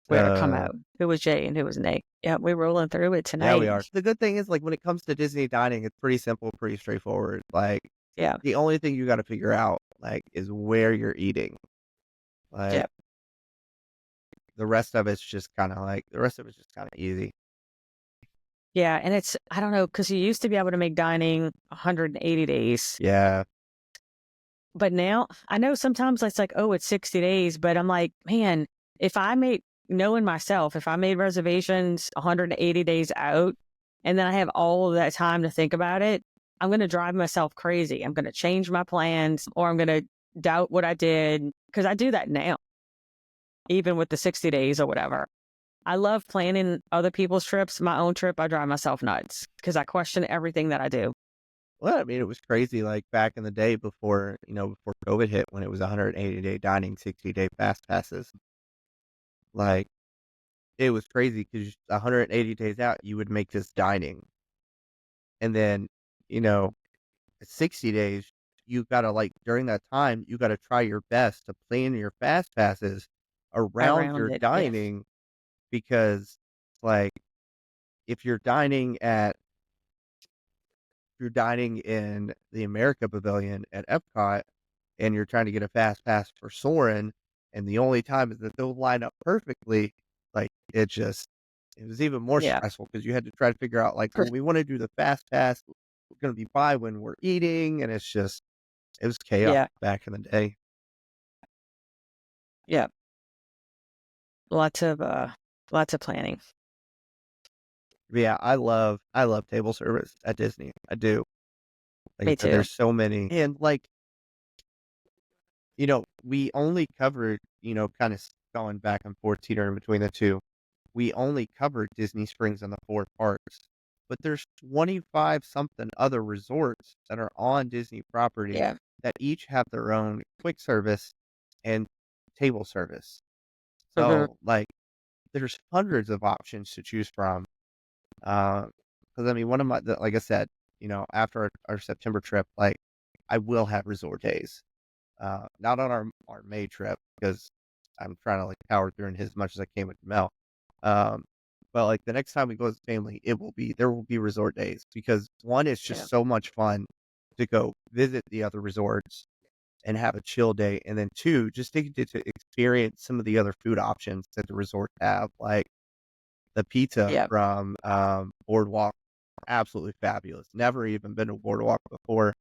Speaker 2: Where to come out. Who was Jay and who was Nate? Yeah, we're rolling through it tonight.
Speaker 1: Yeah, we are. The good thing is, like, when it comes to Disney dining, it's pretty simple, pretty straightforward. Like,
Speaker 2: yeah,
Speaker 1: the only thing you got to figure out, like, is where you're eating. Like, the rest of it's just kind of easy.
Speaker 2: Yeah, and I don't know, because you used to be able to make dining 180 days.
Speaker 1: Yeah.
Speaker 2: But now, I know sometimes it's like, oh, it's 60 days, but I'm like, man, knowing myself, if I made reservations 180 days out, and then I have all of that time to think about it, I'm going to drive myself crazy. I'm going to change my plans, or I'm going to doubt what I did, because I do that now, even with the 60 days or whatever. I love planning other people's trips. My own trip, I drive myself nuts because I question everything that I do.
Speaker 1: Well, I mean, it was crazy, like back in the day before COVID hit, when it was 180-day dining, 60-day fast passes. Like, it was crazy because 180 days out, you would make this dining. And then, 60 days, you got to, like, during that time, you got to try your best to plan your fast passes around your dining. Yeah. Because, like, if you're dining at you're dining in the America Pavilion at Epcot and you're trying to get a fast pass for Soarin', and the only time is that they'll line up perfectly, like, it was even more
Speaker 2: Yeah.
Speaker 1: stressful because you had to try to figure out, like,
Speaker 2: For
Speaker 1: well, we wanna do the fast pass, we're gonna be by when we're eating, and it was chaos
Speaker 2: Yeah.
Speaker 1: back in the day.
Speaker 2: Yeah. Lots of planning.
Speaker 1: Yeah, I love table service at Disney. I do. Like I
Speaker 2: Me
Speaker 1: said,
Speaker 2: too.
Speaker 1: there's so many, and, like, we only covered, kinda going back and forth teetering between the 2. We only covered Disney Springs and the 4 parks, but there's 25 something other resorts that are on Disney property
Speaker 2: Yeah.
Speaker 1: that each have their own quick service and table service.
Speaker 2: Mhm.
Speaker 1: So, like, there's hundreds of options to choose from. Because I mean, one of like I said, after our September trip, like, I will have resort days. Not on our May trip because I'm trying to, like, power through and hit as much as I can with Mel. Um, but, like, the next time we go as a family, there will be resort days because, 1, it's
Speaker 2: Yeah.
Speaker 1: just so much fun to go visit the other resorts and have a chill day, and then 2, just to experience some of the other food options that the resort have, like the pizza
Speaker 2: Yeah.
Speaker 1: from, Boardwalk, absolutely fabulous. Never even been to Boardwalk before.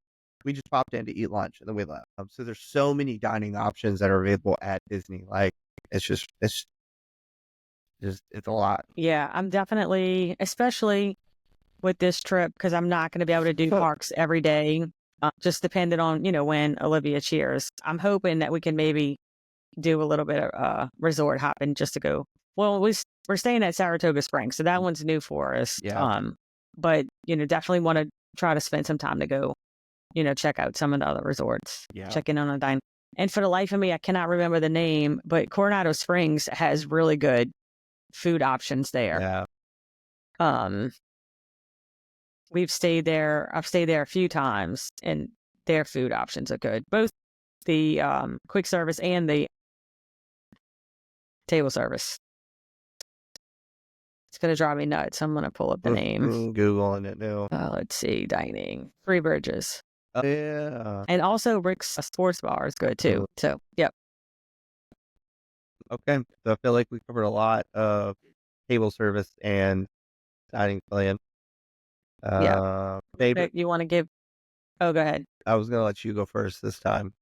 Speaker 1: We just popped in to eat lunch and then we left. So there's so many dining options that are available at Disney. Like, it's a lot.
Speaker 2: Yeah. I'm definitely, especially with this trip, because I'm not going to be able to do parks every day. Just depending on when Olivia cheers. I'm hoping that we can maybe do a little bit of resort hopping just to go. Well, we're staying at Saratoga Springs, so that one's new for us.
Speaker 1: Yeah,
Speaker 2: But definitely want to try to spend some time to go, check out some of the other resorts,
Speaker 1: yeah,
Speaker 2: check in on a dine. And for the life of me, I cannot remember the name, but Coronado Springs has really good food options there.
Speaker 1: yeah.
Speaker 2: Um, we've stayed there. I've stayed there a few times, and their food options are good. Both the quick service and the table service. It's going to drive me nuts. I'm going to pull up the name.
Speaker 1: Googling it now.
Speaker 2: Let's see. Dining. Three Bridges.
Speaker 1: Yeah.
Speaker 2: And also Rick's Sports Bar is good too. So, yep.
Speaker 1: Okay. So I feel like we covered a lot of table service and dining plan.
Speaker 2: Yeah.
Speaker 1: Favorite.
Speaker 2: You want to give? Oh, go ahead.
Speaker 1: I was gonna let you go first this time.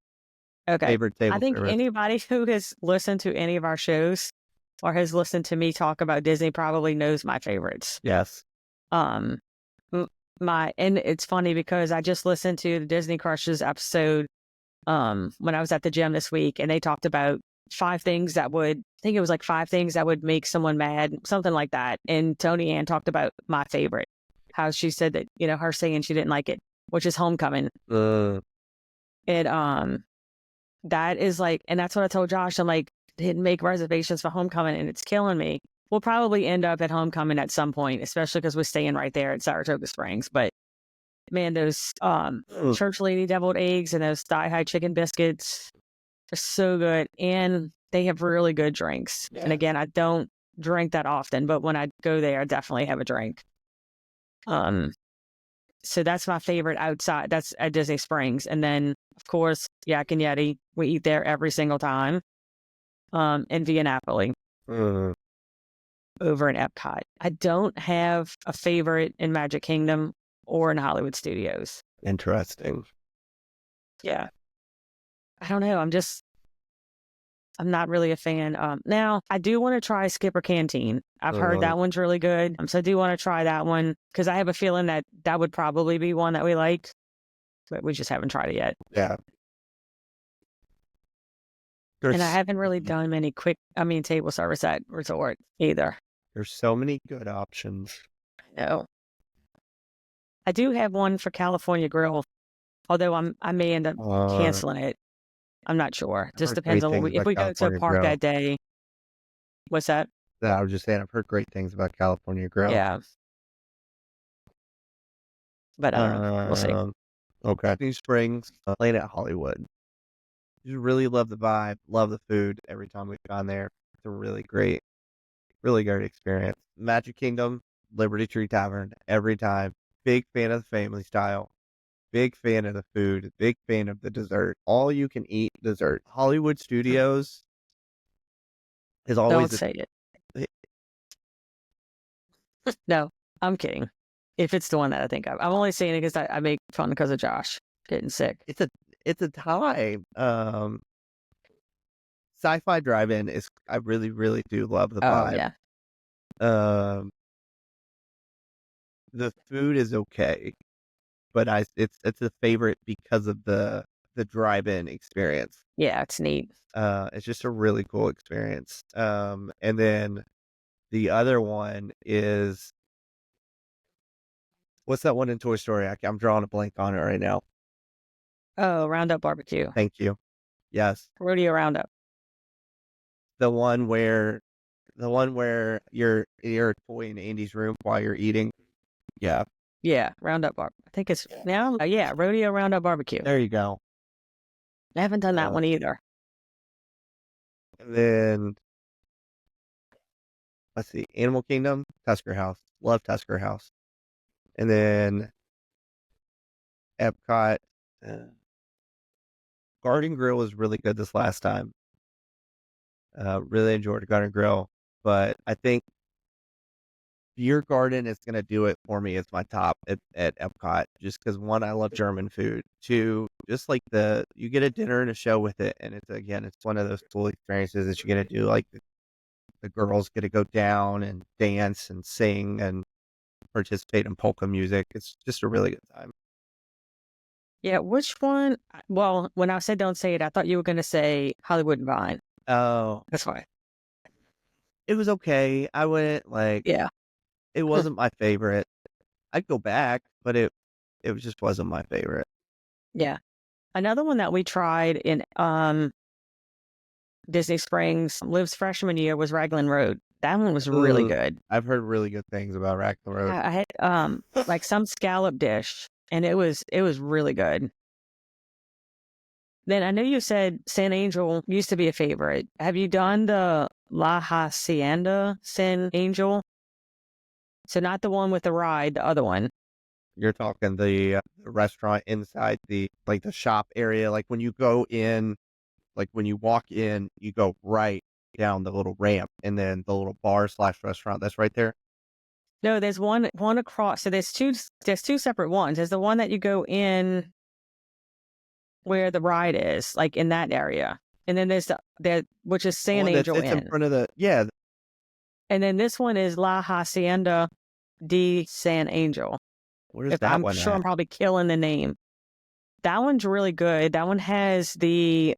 Speaker 2: Okay.
Speaker 1: Favorite
Speaker 2: I
Speaker 1: table
Speaker 2: think
Speaker 1: service.
Speaker 2: anybody who has listened to any of our shows or has listened to me talk about Disney probably knows my favorites.
Speaker 1: Yes.
Speaker 2: Um, and it's funny because I just listened to the Disney Crushes episode when I was at the gym this week, and they talked about 5 things that would, I think it was like 5 things that would make someone mad, something like that. And Tony Ann talked about my favorite, how she said that, her saying she didn't like it, which is Homecoming. And that is like, and that's what I told Josh. I'm like, didn't make reservations for Homecoming and it's killing me. We'll probably end up at Homecoming at some point, especially because we're staying right there at Saratoga Springs. But man, those Church Lady deviled eggs and those thigh high chicken biscuits are so good. And they have really good drinks.
Speaker 1: Yeah.
Speaker 2: And again, I don't drink that often, but when I go there, I definitely have a drink. So that's my favorite outside. That's at Disney Springs. And then, of course, Yak and Yeti. We eat there every single time. In Via Napoli over in Epcot. I don't have a favorite in Magic Kingdom or in Hollywood Studios.
Speaker 1: Interesting.
Speaker 2: Yeah. I don't know. I'm not really a fan. Now, I do want to try Skipper Canteen. I've heard that one's really good. So I do want to try that one because I have a feeling that would probably be one that we like, but we just haven't tried it yet.
Speaker 1: Yeah.
Speaker 2: And I haven't really done many table service at resort either.
Speaker 1: There's so many good options.
Speaker 2: No. I do have one for California Grill, although I may end up canceling it. I'm not sure. Just depends on if we go to a park that day. What's that?
Speaker 1: Yeah, I was just saying I've heard great things about California Grill.
Speaker 2: Yeah. But I don't know. We'll see.
Speaker 1: Okay. Disney Springs, Planet Hollywood. Just really love the vibe, love the food every time we've gone there. It's a really great experience. Magic Kingdom, Liberty Tree Tavern, every time. big fan of the family style. Big fan of the food. Big fan of the dessert. All you can eat dessert. Hollywood Studios is
Speaker 2: Don't
Speaker 1: always
Speaker 2: say it.
Speaker 1: a,
Speaker 2: No, I'm kidding. If it's the one that I think of, I'm only saying it because I make fun because of Josh getting sick.
Speaker 1: it's a time. Sci-Fi Drive-In is I really, really do love the
Speaker 2: Oh
Speaker 1: vibe.
Speaker 2: yeah,
Speaker 1: Um, the food is okay, but it's a favorite because of the drive-in experience.
Speaker 2: yeah, it's neat.
Speaker 1: It's just a really cool experience. And then the other one is what's that one in Toy Story? I'm drawing a blank on it right now.
Speaker 2: Oh, Roundup Barbecue,
Speaker 1: Thank you. Yes,
Speaker 2: Rodeo Roundup.
Speaker 1: the one where you're a toy in Andy's room while you're eating. Yeah,
Speaker 2: Yeah, Roundup Bar. I think it's now. Yeah, Rodeo Roundup Barbecue.
Speaker 1: there you go.
Speaker 2: I haven't done that
Speaker 1: Uh,
Speaker 2: one either.
Speaker 1: and then let's see, Animal Kingdom, Tusker House. Love Tusker House. And then Epcot, uh, Garden Grill was really good this last time. Really enjoyed Garden Grill, but I think Beer Garden is gonna do it for me as my top at Epcot. Just because one, I love German food. Two, just like you get a dinner and a show with it, and it's one of those cool experiences that you get to do. Like the girls get to go down and dance and sing and participate in polka music. It's just a really good time.
Speaker 2: Yeah, which one? Well, when I said don't say it, I thought you were going to say Hollywood and Vine.
Speaker 1: Oh,
Speaker 2: That's why.
Speaker 1: it was okay. I went
Speaker 2: Yeah,
Speaker 1: it wasn't my favorite. I'd go back, but it just wasn't my favorite.
Speaker 2: yeah. Another one that we tried in Disney Springs, Liv's freshman year was Raglan Road. That one was really
Speaker 1: Ooh,
Speaker 2: good.
Speaker 1: I've heard really good things about Rackle Road.
Speaker 2: I had like some scallop dish, and it was really good. Then I know you said San Angel used to be a favorite. Have you done the La Hacienda San Angel? So not the one with the ride, the other one.
Speaker 1: You're talking the restaurant inside the shop area. Like when you go in, like when you walk in, you go right down the little ramp, and then the little bar / restaurant that's right there.
Speaker 2: No, there's one across. So there's two separate ones. There's the one that you go in where the ride is, like in that area. And then there's the which is
Speaker 1: The
Speaker 2: San
Speaker 1: one that
Speaker 2: Angel
Speaker 1: sits in
Speaker 2: Inn.
Speaker 1: front of the yeah.
Speaker 2: And then this one is La Hacienda de San Angel.
Speaker 1: Where's
Speaker 2: If
Speaker 1: that
Speaker 2: I'm
Speaker 1: one
Speaker 2: sure I'm
Speaker 1: at?
Speaker 2: probably killing the name. That one's really good. That one has the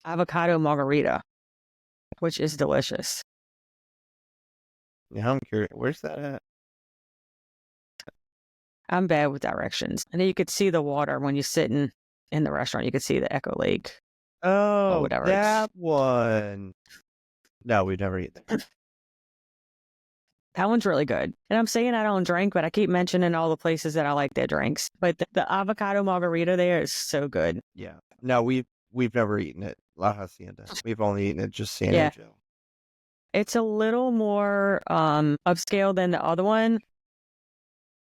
Speaker 2: avocado margarita, which is delicious.
Speaker 1: Yeah, I'm curious. Where's that at?
Speaker 2: I'm bad with directions. And then you could see the water when you're sitting in the restaurant. You could see the Echo Lake or
Speaker 1: Oh,
Speaker 2: whatever.
Speaker 1: that one. No, we've never eaten there.
Speaker 2: That one's really good. And I'm saying I don't drink, but I keep mentioning all the places that I like their drinks. But the avocado margarita there is so good.
Speaker 1: Yeah. No, we've never eaten it. La Hacienda. We've only eaten it just San
Speaker 2: Yeah.
Speaker 1: Angel.
Speaker 2: It's a little more upscale than the other one.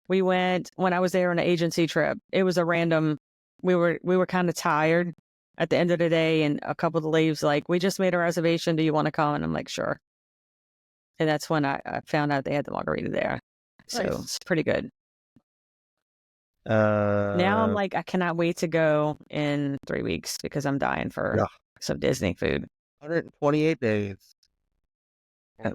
Speaker 2: We went when I was there on an agency trip. It was a random. We were kind of tired at the end of the day, and a couple of the ladies like, "We just made a reservation. Do you want to come?" And I'm like, "Sure." And that's when I found out they had the margarita there. So
Speaker 1: Nice.
Speaker 2: it's pretty good. Now I'm like, I cannot wait to go in 3 weeks because I'm dying for
Speaker 1: Yeah.
Speaker 2: some Disney food.
Speaker 1: 128 days.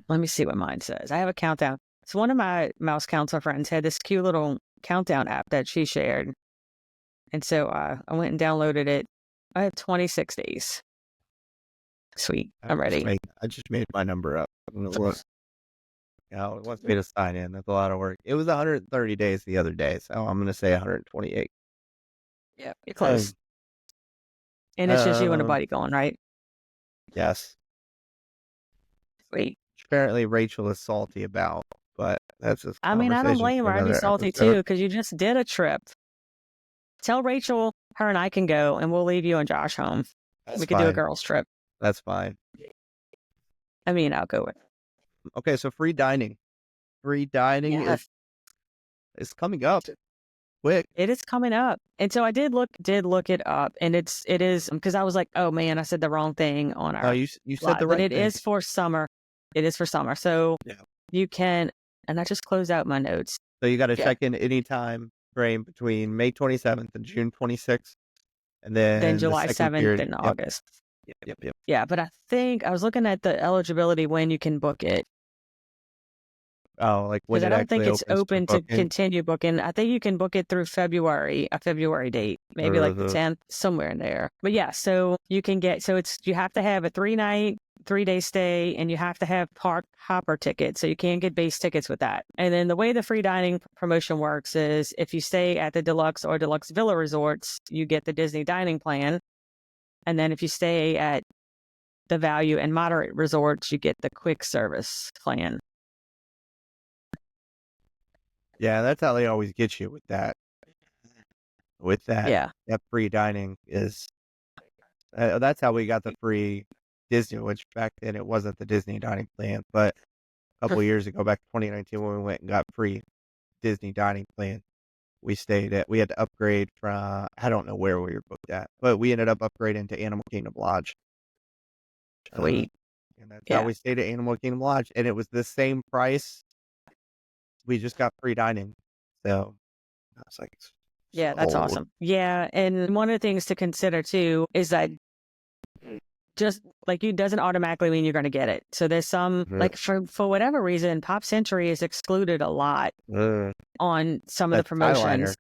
Speaker 2: Let me see what mine says. I have a countdown. So one of my mouse counselor friends had this cute little countdown app that she shared. And so I went and downloaded it. I have 26 days. Sweet. I'm ready.
Speaker 1: I just made my number up. I'm gonna look. Yeah, it wants me to sign in. That's a lot of work. It was 130 days the other day, so I'm gonna say 128.
Speaker 2: Yeah, you're close. And it's just you and a buddy going, right?
Speaker 1: Yes.
Speaker 2: Sweet.
Speaker 1: Apparently Rachel is salty about, but that's just.
Speaker 2: I mean, I don't blame her. I'd be salty too because you just did a trip. Tell Rachel her and I can go, and we'll leave you and Josh home. We could do a girls' trip.
Speaker 1: That's fine.
Speaker 2: I mean, I'll go with.
Speaker 1: Okay, so free dining. Free dining
Speaker 2: Yes.
Speaker 1: It's coming up quick.
Speaker 2: It is coming up. And so I did look it up, and it is because I was like, oh man, I said the wrong thing on
Speaker 1: No,
Speaker 2: our
Speaker 1: you said
Speaker 2: lot,
Speaker 1: the
Speaker 2: but
Speaker 1: right
Speaker 2: it
Speaker 1: thing.
Speaker 2: is for summer. It is for summer. So
Speaker 1: Yeah.
Speaker 2: you can, and I just closed out my notes.
Speaker 1: So you got to
Speaker 2: Yeah.
Speaker 1: check in any time frame between May 27th and June 26th, and
Speaker 2: Then
Speaker 1: then the
Speaker 2: July
Speaker 1: second
Speaker 2: 7th
Speaker 1: period.
Speaker 2: and
Speaker 1: Yep.
Speaker 2: August.
Speaker 1: Yep.
Speaker 2: Yeah, but I think I was looking at the eligibility when you can book it,
Speaker 1: Oh, like when
Speaker 2: because I
Speaker 1: it
Speaker 2: don't think
Speaker 1: actually
Speaker 2: it's
Speaker 1: opens for
Speaker 2: open to
Speaker 1: booking.
Speaker 2: continue booking. I think you can book it through February, a February date, maybe like the
Speaker 1: Mhm.
Speaker 2: 10th, somewhere in there. But yeah, so you can get, so it's, you have to have a 3-night, 3-day stay, and you have to have park hopper tickets. So you can't get base tickets with that. And then the way the free dining promotion works is if you stay at the deluxe or deluxe villa resorts, you get the Disney dining plan. And then if you stay at the value and moderate resorts, you get the quick service plan.
Speaker 1: Yeah, that's how they always get you with that. With that,
Speaker 2: Yeah.
Speaker 1: that free dining is. That's how we got the free Disney, which back then it wasn't the Disney dining plan, but a couple of years ago, back in 2019, when we went and got free Disney dining plan, we had to upgrade from, I don't know where we were booked at, but we ended up upgrading to Animal Kingdom Lodge.
Speaker 2: Sweet.
Speaker 1: And that's how
Speaker 2: Yeah.
Speaker 1: we stayed at Animal Kingdom Lodge. And it was the same price. We just got free dining. So I was like,
Speaker 2: Yeah, that's
Speaker 1: sold.
Speaker 2: awesome. Yeah, and one of the things to consider too is that just like you doesn't automatically mean you're going to get it. So there's some like for whatever reason, Pop Century is excluded a lot on some of the
Speaker 1: That Skyliner.
Speaker 2: promotions.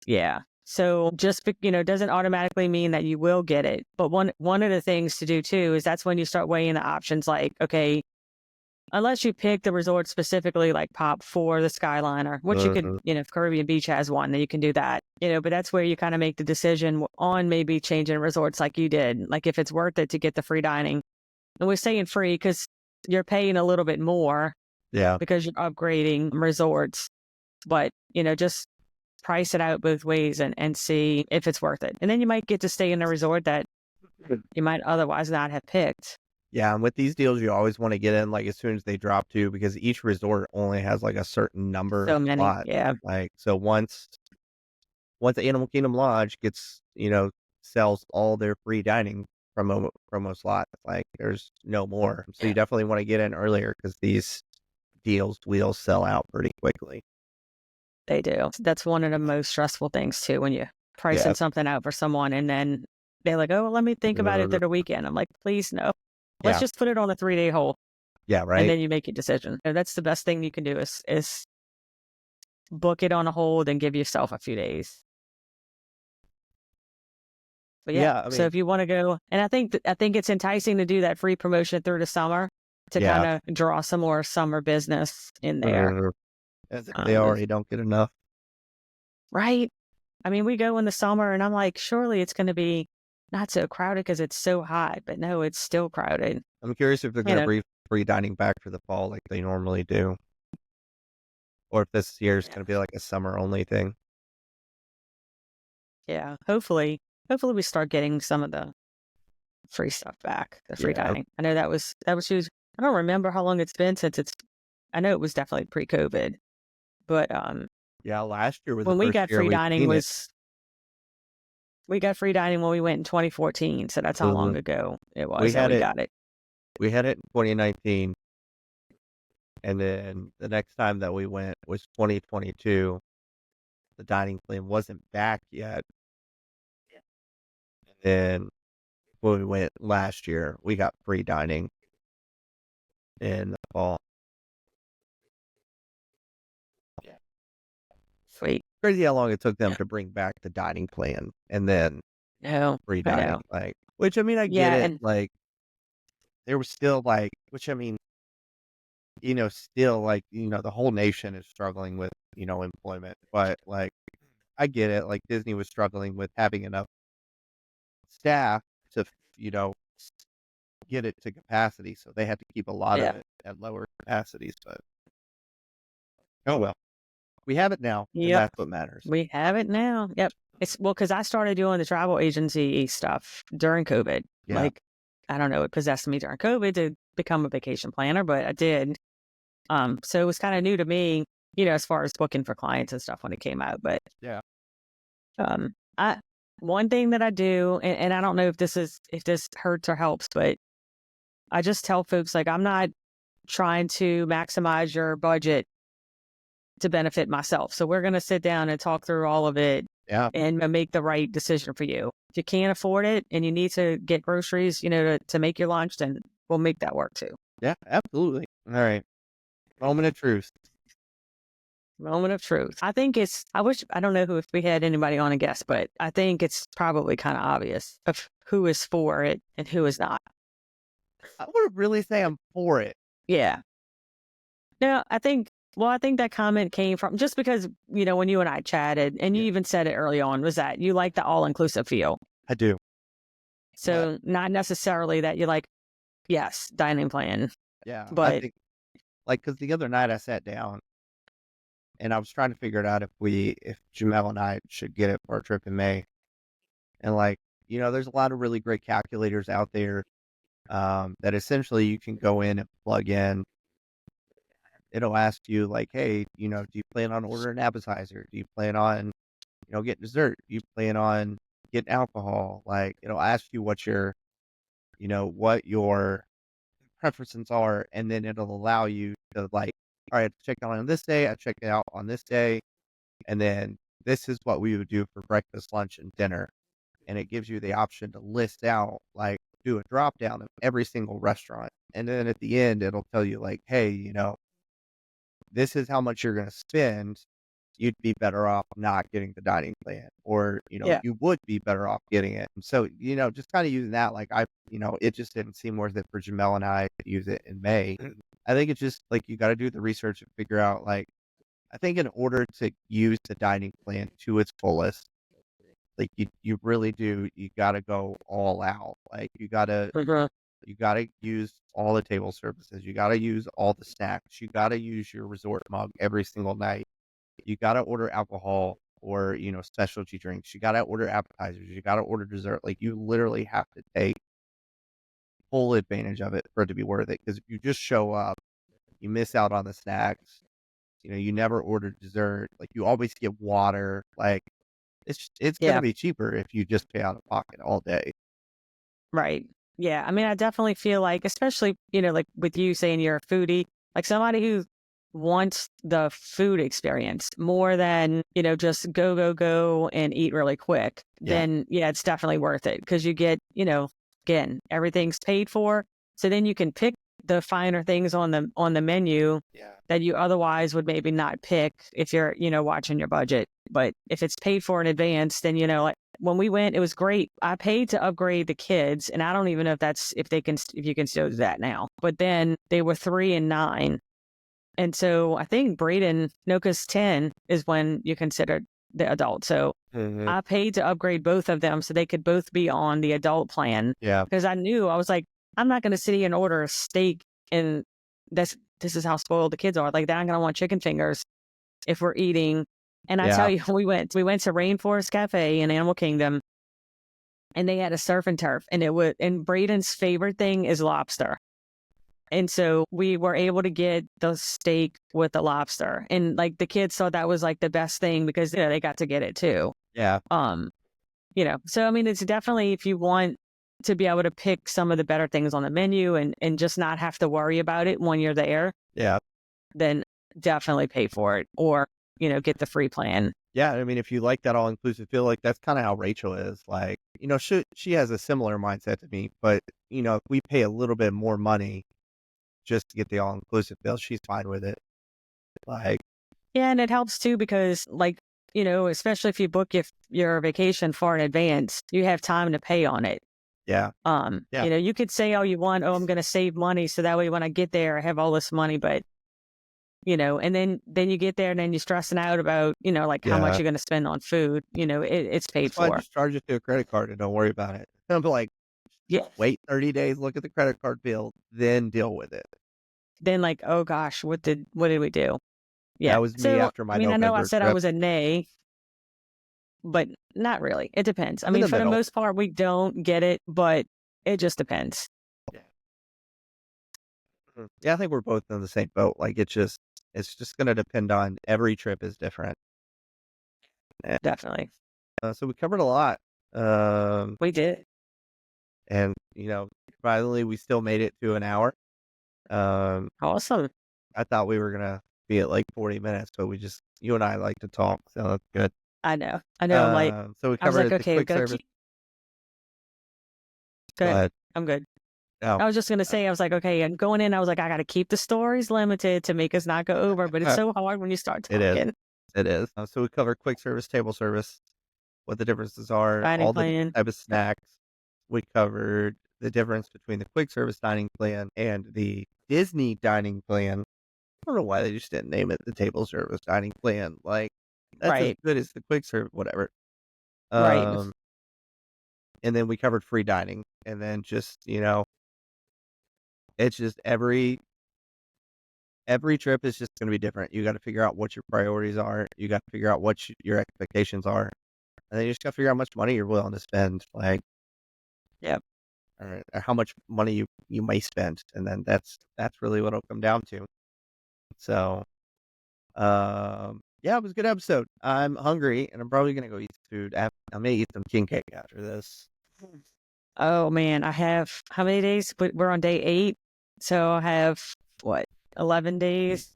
Speaker 2: Yeah. So just doesn't automatically mean that you will get it. But one of the things to do too is that's when you start weighing the options. Like, okay, unless you pick the resort specifically like Pop for the Skyliner, which you could, if Caribbean Beach has one, then you can do that, but that's where you kind of make the decision on maybe changing resorts like you did. Like if it's worth it to get the free dining. And we're saying free because you're paying a little bit more.
Speaker 1: Yeah.
Speaker 2: Because you're upgrading resorts. But, just price it out both ways and see if it's worth it. And then you might get to stay in a resort that you might otherwise not have picked.
Speaker 1: Yeah, and with these deals, you always want to get in like as soon as they drop too, because each resort only has like a certain number
Speaker 2: So
Speaker 1: of
Speaker 2: many,
Speaker 1: slots.
Speaker 2: yeah.
Speaker 1: Like so once the Animal Kingdom Lodge gets sells all their free dining promo slots, like there's no more. So you definitely want to get in earlier because these deals will sell out pretty quickly.
Speaker 2: They do. That's one of the most stressful things too when you pricing something out for someone and then they're like, oh, well, let me think about it through the weekend. I'm like, please no. Let's just put it on a 3-day hold.
Speaker 1: Yeah, right.
Speaker 2: And then you make your decision. And that's the best thing you can do is book it on a hold and give yourself a few days. But
Speaker 1: Yeah, I
Speaker 2: so
Speaker 1: mean,
Speaker 2: if you want to go, and I think it's enticing to do that free promotion through the summer to kind of draw some more summer business in there.
Speaker 1: as if they already don't get enough.
Speaker 2: Right. I mean, we go in the summer and I'm like, surely it's going to be not so crowded because it's so hot, but no, it's still crowded.
Speaker 1: I'm curious if they're going to bring free dining back for the fall like they normally do. Or if this year is going to be like a summer only thing.
Speaker 2: Yeah. Hopefully we start getting some of the free stuff back, the free dining. I know that was huge. I don't remember how long it's been since I know it was definitely pre-COVID, but
Speaker 1: yeah, last year was
Speaker 2: when
Speaker 1: the
Speaker 2: we
Speaker 1: first
Speaker 2: got
Speaker 1: year
Speaker 2: free
Speaker 1: we've
Speaker 2: dining
Speaker 1: seen it.
Speaker 2: we got free dining when we went in 2014, so that's how long ago it was that we got it.
Speaker 1: We had it in 2019, and then the next time that we went was 2022. The dining plan wasn't back yet. And then when we went last year, we got free dining in the fall.
Speaker 2: Sweet.
Speaker 1: Crazy how long it took them to bring back the dining plan and then free dining. Like, which I mean, I get it.
Speaker 2: And
Speaker 1: like, there was still like, which I mean, still like, the whole nation is struggling with, employment. But like, I get it. Like, Disney was struggling with having enough staff to, get it to capacity. So they had to keep a lot of it at lower capacities. But oh well, we have it now. And that's what matters.
Speaker 2: We have it now. Yep. It's because I started doing the travel agency stuff during COVID.
Speaker 1: Yeah.
Speaker 2: Like, I don't know, it possessed me during COVID to become a vacation planner, but I did. So it was kind of new to me, as far as booking for clients and stuff when it came out. But
Speaker 1: Yeah.
Speaker 2: I one thing that I do, and I don't know if this hurts or helps, but I just tell folks, like, I'm not trying to maximize your budget to benefit myself. So we're going to sit down and talk through all of it
Speaker 1: Yeah.
Speaker 2: and make the right decision for you. If you can't afford it and you need to get groceries, to make your lunch, then we'll make that work too.
Speaker 1: Yeah, absolutely. All right. Moment of truth.
Speaker 2: Moment of truth. I think I don't know if we had anybody on a guest, but I think it's probably kind of obvious of who is for it and who is not.
Speaker 1: I would really say I'm for it.
Speaker 2: Yeah. No, I think that comment came from just because, when you and I chatted and you even said it early on, was that you like the all-inclusive feel.
Speaker 1: I do.
Speaker 2: So not necessarily that you like, yes, dining plan.
Speaker 1: Yeah.
Speaker 2: But
Speaker 1: I think, because the other night I sat down and I was trying to figure it out if Jamel and I should get it for our trip in May. And there's a lot of really great calculators out there that essentially you can go in and plug in. It'll ask you hey, do you plan on ordering an appetizer? Do you plan on, getting dessert? Do you plan on getting alcohol? It'll ask you what your preferences are, and then it'll allow you to all right, I checked out on this day, I checked out on this day, and then this is what we would do for breakfast, lunch, and dinner. And it gives you the option to list out, do a drop down of every single restaurant. And then at the end, it'll tell you hey, this is how much you're going to spend. You'd be better off not getting the dining plan, or,
Speaker 2: yeah,
Speaker 1: you would be better off getting it. And so, just kind of using that, it just didn't seem worth it for Jamel and I to use it in May. I think it's just you got to do the research and figure out, I think in order to use the dining plan to its fullest, you really do, you got to go all out. You got to use all the table services. You got to use all the snacks. You got to use your resort mug every single night. You got to order alcohol or, specialty drinks. You got to order appetizers. You got to order dessert. You literally have to take full advantage of it for it to be worth it. Because if you just show up, you miss out on the snacks. You never order dessert. You always get water. It's going to be cheaper if you just pay out of pocket all day.
Speaker 2: Right. Yeah. I mean, I definitely feel especially, with you saying you're a foodie, somebody who wants the food experience more than, just go and eat really quick, then it's definitely worth it because you get, again, everything's paid for. So then you can pick the finer things on the menu that you otherwise would maybe not pick if you're, watching your budget. But if it's paid for in advance, then, when we went, it was great. I paid to upgrade the kids, and I don't even know if you can still do that now. But then they were 3 and 9. And so I think Braden, because 10 is when you consider the adult. So I paid to upgrade both of them so they could both be on the adult plan.
Speaker 1: Yeah.
Speaker 2: Because I was like, I'm not going to sit here and order a steak, and this is how spoiled the kids are. They're not going to want chicken fingers if we're eating. And I tell you, we went to Rainforest Cafe in Animal Kingdom, and they had a surf and turf, and Braden's favorite thing is lobster. And so we were able to get the steak with the lobster, and the kids thought that was the best thing because they got to get it too.
Speaker 1: Yeah.
Speaker 2: So I mean, it's definitely, if you want to be able to pick some of the better things on the menu and just not have to worry about it when you're there.
Speaker 1: Yeah.
Speaker 2: Then definitely pay for it, or get the free plan.
Speaker 1: Yeah, I mean, if you like that all-inclusive feel, that's kind of how Rachel is. She has a similar mindset to me, but, if we pay a little bit more money just to get the all-inclusive feel, she's fine with it.
Speaker 2: Yeah, and it helps too because, especially if you book your vacation far in advance, you have time to pay on it.
Speaker 1: Yeah.
Speaker 2: You could say all you want, I'm going to save money so that way when I get there, I have all this money, but and then you get there and then you're stressing out about, how much you're going to spend on food. It's paid for.
Speaker 1: Just charge it to a credit card and don't worry about it. I'm wait 30 days, look at the credit card bill, then deal with it.
Speaker 2: Then oh gosh, what did we do? Yeah.
Speaker 1: That was me after my November
Speaker 2: I know I said
Speaker 1: trip.
Speaker 2: I was a nay, but not really. It depends. I mean, for the most part, we don't get it, but it just depends.
Speaker 1: Yeah. Yeah, I think we're both in the same boat. It's just, It's just going to depend on every trip is different.
Speaker 2: Definitely.
Speaker 1: So we covered a lot.
Speaker 2: We did.
Speaker 1: And, finally we still made it to an hour.
Speaker 2: Awesome.
Speaker 1: I thought we were going to be at like 40 minutes, but you and I like to talk. So that's good.
Speaker 2: I know. I'm like,
Speaker 1: So we
Speaker 2: I was like,
Speaker 1: covered the
Speaker 2: okay, we
Speaker 1: quick
Speaker 2: gotta
Speaker 1: service.
Speaker 2: keep.
Speaker 1: Go
Speaker 2: Good.
Speaker 1: ahead.
Speaker 2: I'm good.
Speaker 1: Oh,
Speaker 2: I was just gonna say, I was like, okay, and going in, I was like, I gotta keep the stories limited to make us not go over, but it's so hard when you start
Speaker 1: it is.
Speaker 2: talking.
Speaker 1: It is. So we covered quick service, table service, what the differences are,
Speaker 2: Dining
Speaker 1: all the
Speaker 2: plan.
Speaker 1: type of snacks. We covered the difference between the quick service dining plan and the Disney dining plan. I don't know why they just didn't name it the table service dining plan. Like, that's as
Speaker 2: Right.
Speaker 1: good as the quick service, whatever.
Speaker 2: Right.
Speaker 1: And then we covered free dining. And then just, it's just every trip is just going to be different. You got to figure out what your priorities are. You got to figure out what your expectations are. And then you just got to figure out how much money you're willing to spend. Like,
Speaker 2: Yep.
Speaker 1: or how much money you may spend. And then that's really what it'll come down to. So, yeah, it was a good episode. I'm hungry and I'm probably going to go eat food. I'm going to eat some king cake after this.
Speaker 2: Oh man, I have how many days? We're on day 8, so I have what 11 days.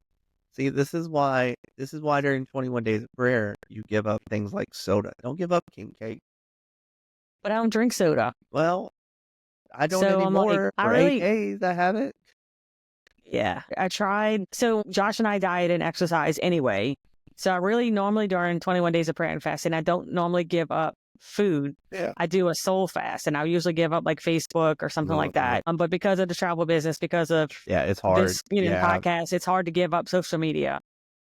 Speaker 1: See, this is why during 21 days of prayer, you give up things like soda. Don't give up king cake.
Speaker 2: But I don't drink soda.
Speaker 1: Well, I don't
Speaker 2: So I'm like,
Speaker 1: anymore. For 8 days, I haven't.
Speaker 2: Yeah, I tried. So Josh and I diet and exercise anyway. So I really normally during 21 days of prayer and fasting, I don't normally give up food.
Speaker 1: Yeah.
Speaker 2: I do a soul fast, and I usually give up like Facebook or something like that. But because of the travel business, because of
Speaker 1: it's hard.
Speaker 2: this podcast, it's hard to give up social media.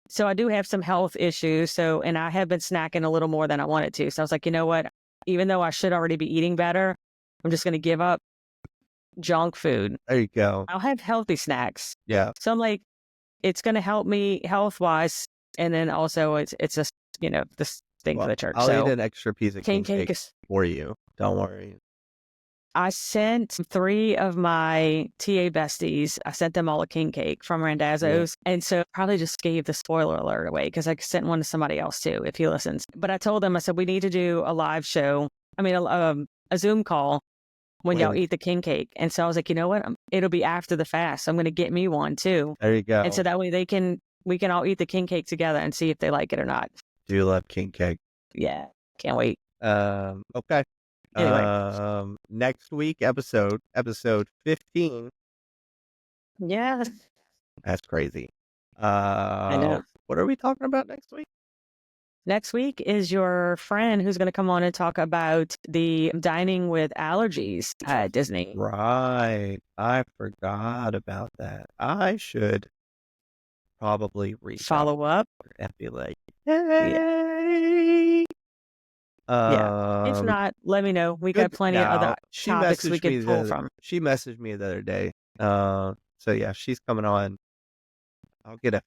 Speaker 2: So I do have some health issues. So, and I have been snacking a little more than I wanted to. So I was like, you know what? Even though I should already be eating better, I'm just going to give up junk food.
Speaker 1: There you go.
Speaker 2: I'll have healthy snacks.
Speaker 1: Yeah.
Speaker 2: So I'm like, it's going to help me health wise. And then also it's just, this thing for the church.
Speaker 1: I'll eat an extra piece of king cake for you. Don't worry.
Speaker 2: I sent 3 of my TA besties. I sent them all a king cake from Randazzo's. Yeah. And so probably just gave the spoiler alert away because I sent one to somebody else too, if he listens. But I told them, I said, we need to do a live show. I mean, a Zoom call when y'all eat the king cake. And so I was like, you know what? It'll be after the fast. So I'm going to get me one too.
Speaker 1: There you go.
Speaker 2: And so that way we can all eat the king cake together and see if they like it or not.
Speaker 1: Do you love king cake?
Speaker 2: Yeah. Can't wait.
Speaker 1: Okay.
Speaker 2: Anyway.
Speaker 1: Next week, episode 15.
Speaker 2: Yeah.
Speaker 1: That's crazy.
Speaker 2: I know.
Speaker 1: What are we talking about next week?
Speaker 2: Next week is your friend who's going to come on and talk about the dining with allergies at Disney.
Speaker 1: Right. I forgot about that. I should probably
Speaker 2: follow up
Speaker 1: and be like, hey.
Speaker 2: Yeah. If not, let me know. We got plenty of other topics we could pull from.
Speaker 1: She messaged me the other day. So yeah, she's coming on. I'll get a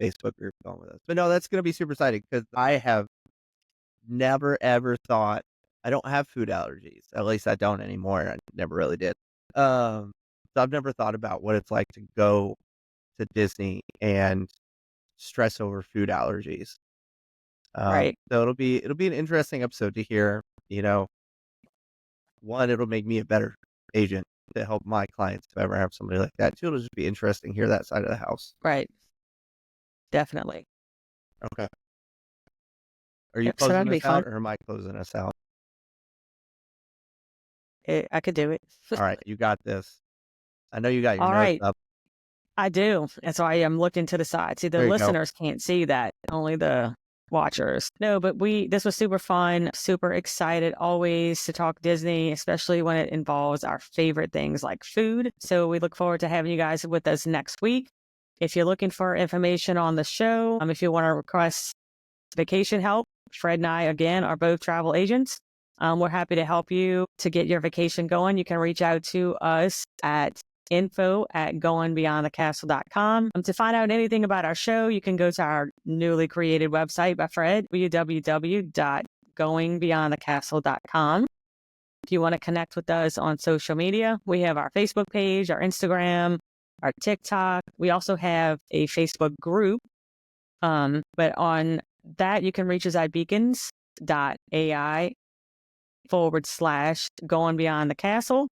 Speaker 1: Facebook group going with us. But no, that's going to be super exciting because I have never, ever thought, I don't have food allergies. At least I don't anymore. I never really did. So I've never thought about what it's like to go to Disney and stress over food allergies.
Speaker 2: Right.
Speaker 1: So it'll be an interesting episode to hear, one, it'll make me a better agent to help my clients if I ever have somebody like that. Two, it'll just be interesting to hear that side of the house.
Speaker 2: Right. Definitely.
Speaker 1: Okay. Are you closing us out or am I closing us out?
Speaker 2: I could do it.
Speaker 1: All right. You got this. I know you got your notes up.
Speaker 2: I do. That's why I'm looking to the side. See, the listeners can't see that. Only the watchers. No, but this was super fun, super excited always to talk Disney, especially when it involves our favorite things like food. So we look forward to having you guys with us next week. If you're looking for information on the show, if you want to request vacation help, Fred and I, again, are both travel agents. We're happy to help you to get your vacation going. You can reach out to us at info@goingbeyondthecastle.com. To find out anything about our show, you can go to our newly created website by Fred, www.goingbeyondthecastle.com. If you want to connect with us on social media, we have our Facebook page, our Instagram, our TikTok. We also have a Facebook group. But on that, you can reach us at beacons.ai/going beyond the castle.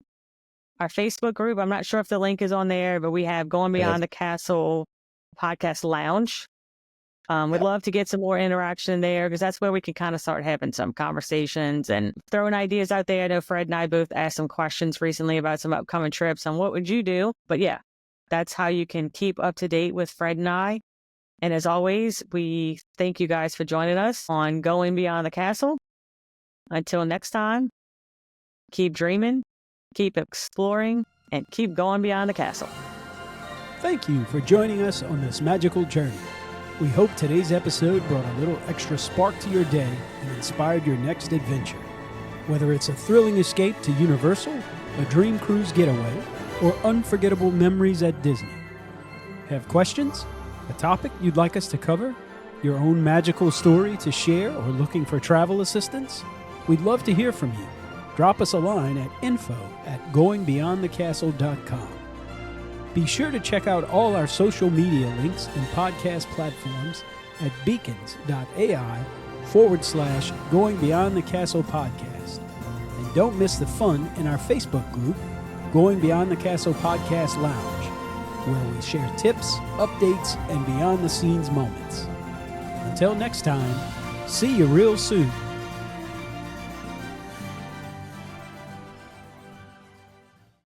Speaker 2: Our Facebook group, I'm not sure if the link is on there, but we have Going Beyond the Castle Podcast Lounge. We'd love to get some more interaction there because that's where we can kind of start having some conversations and throwing ideas out there. I know Fred and I both asked some questions recently about some upcoming trips on what would you do. But yeah, that's how you can keep up to date with Fred and I. And as always, we thank you guys for joining us on Going Beyond the Castle. Until next time, keep dreaming, keep exploring, and keep going beyond the castle.
Speaker 3: Thank you for joining us on this magical journey. We hope today's episode brought a little extra spark to your day and inspired your next adventure. Whether it's a thrilling escape to Universal, a dream cruise getaway, or unforgettable memories at Disney. Have questions? A topic you'd like us to cover? Your own magical story to share or looking for travel assistance? We'd love to hear from you. Drop us a line at info@goingbeyondthecastle.com. Be sure to check out all our social media links and podcast platforms at beacons.ai/Going Beyond the Castle podcast. And don't miss the fun in our Facebook group, Going Beyond the Castle Podcast Lounge, where we share tips, updates, and behind-the-scenes moments. Until next time, see you real soon.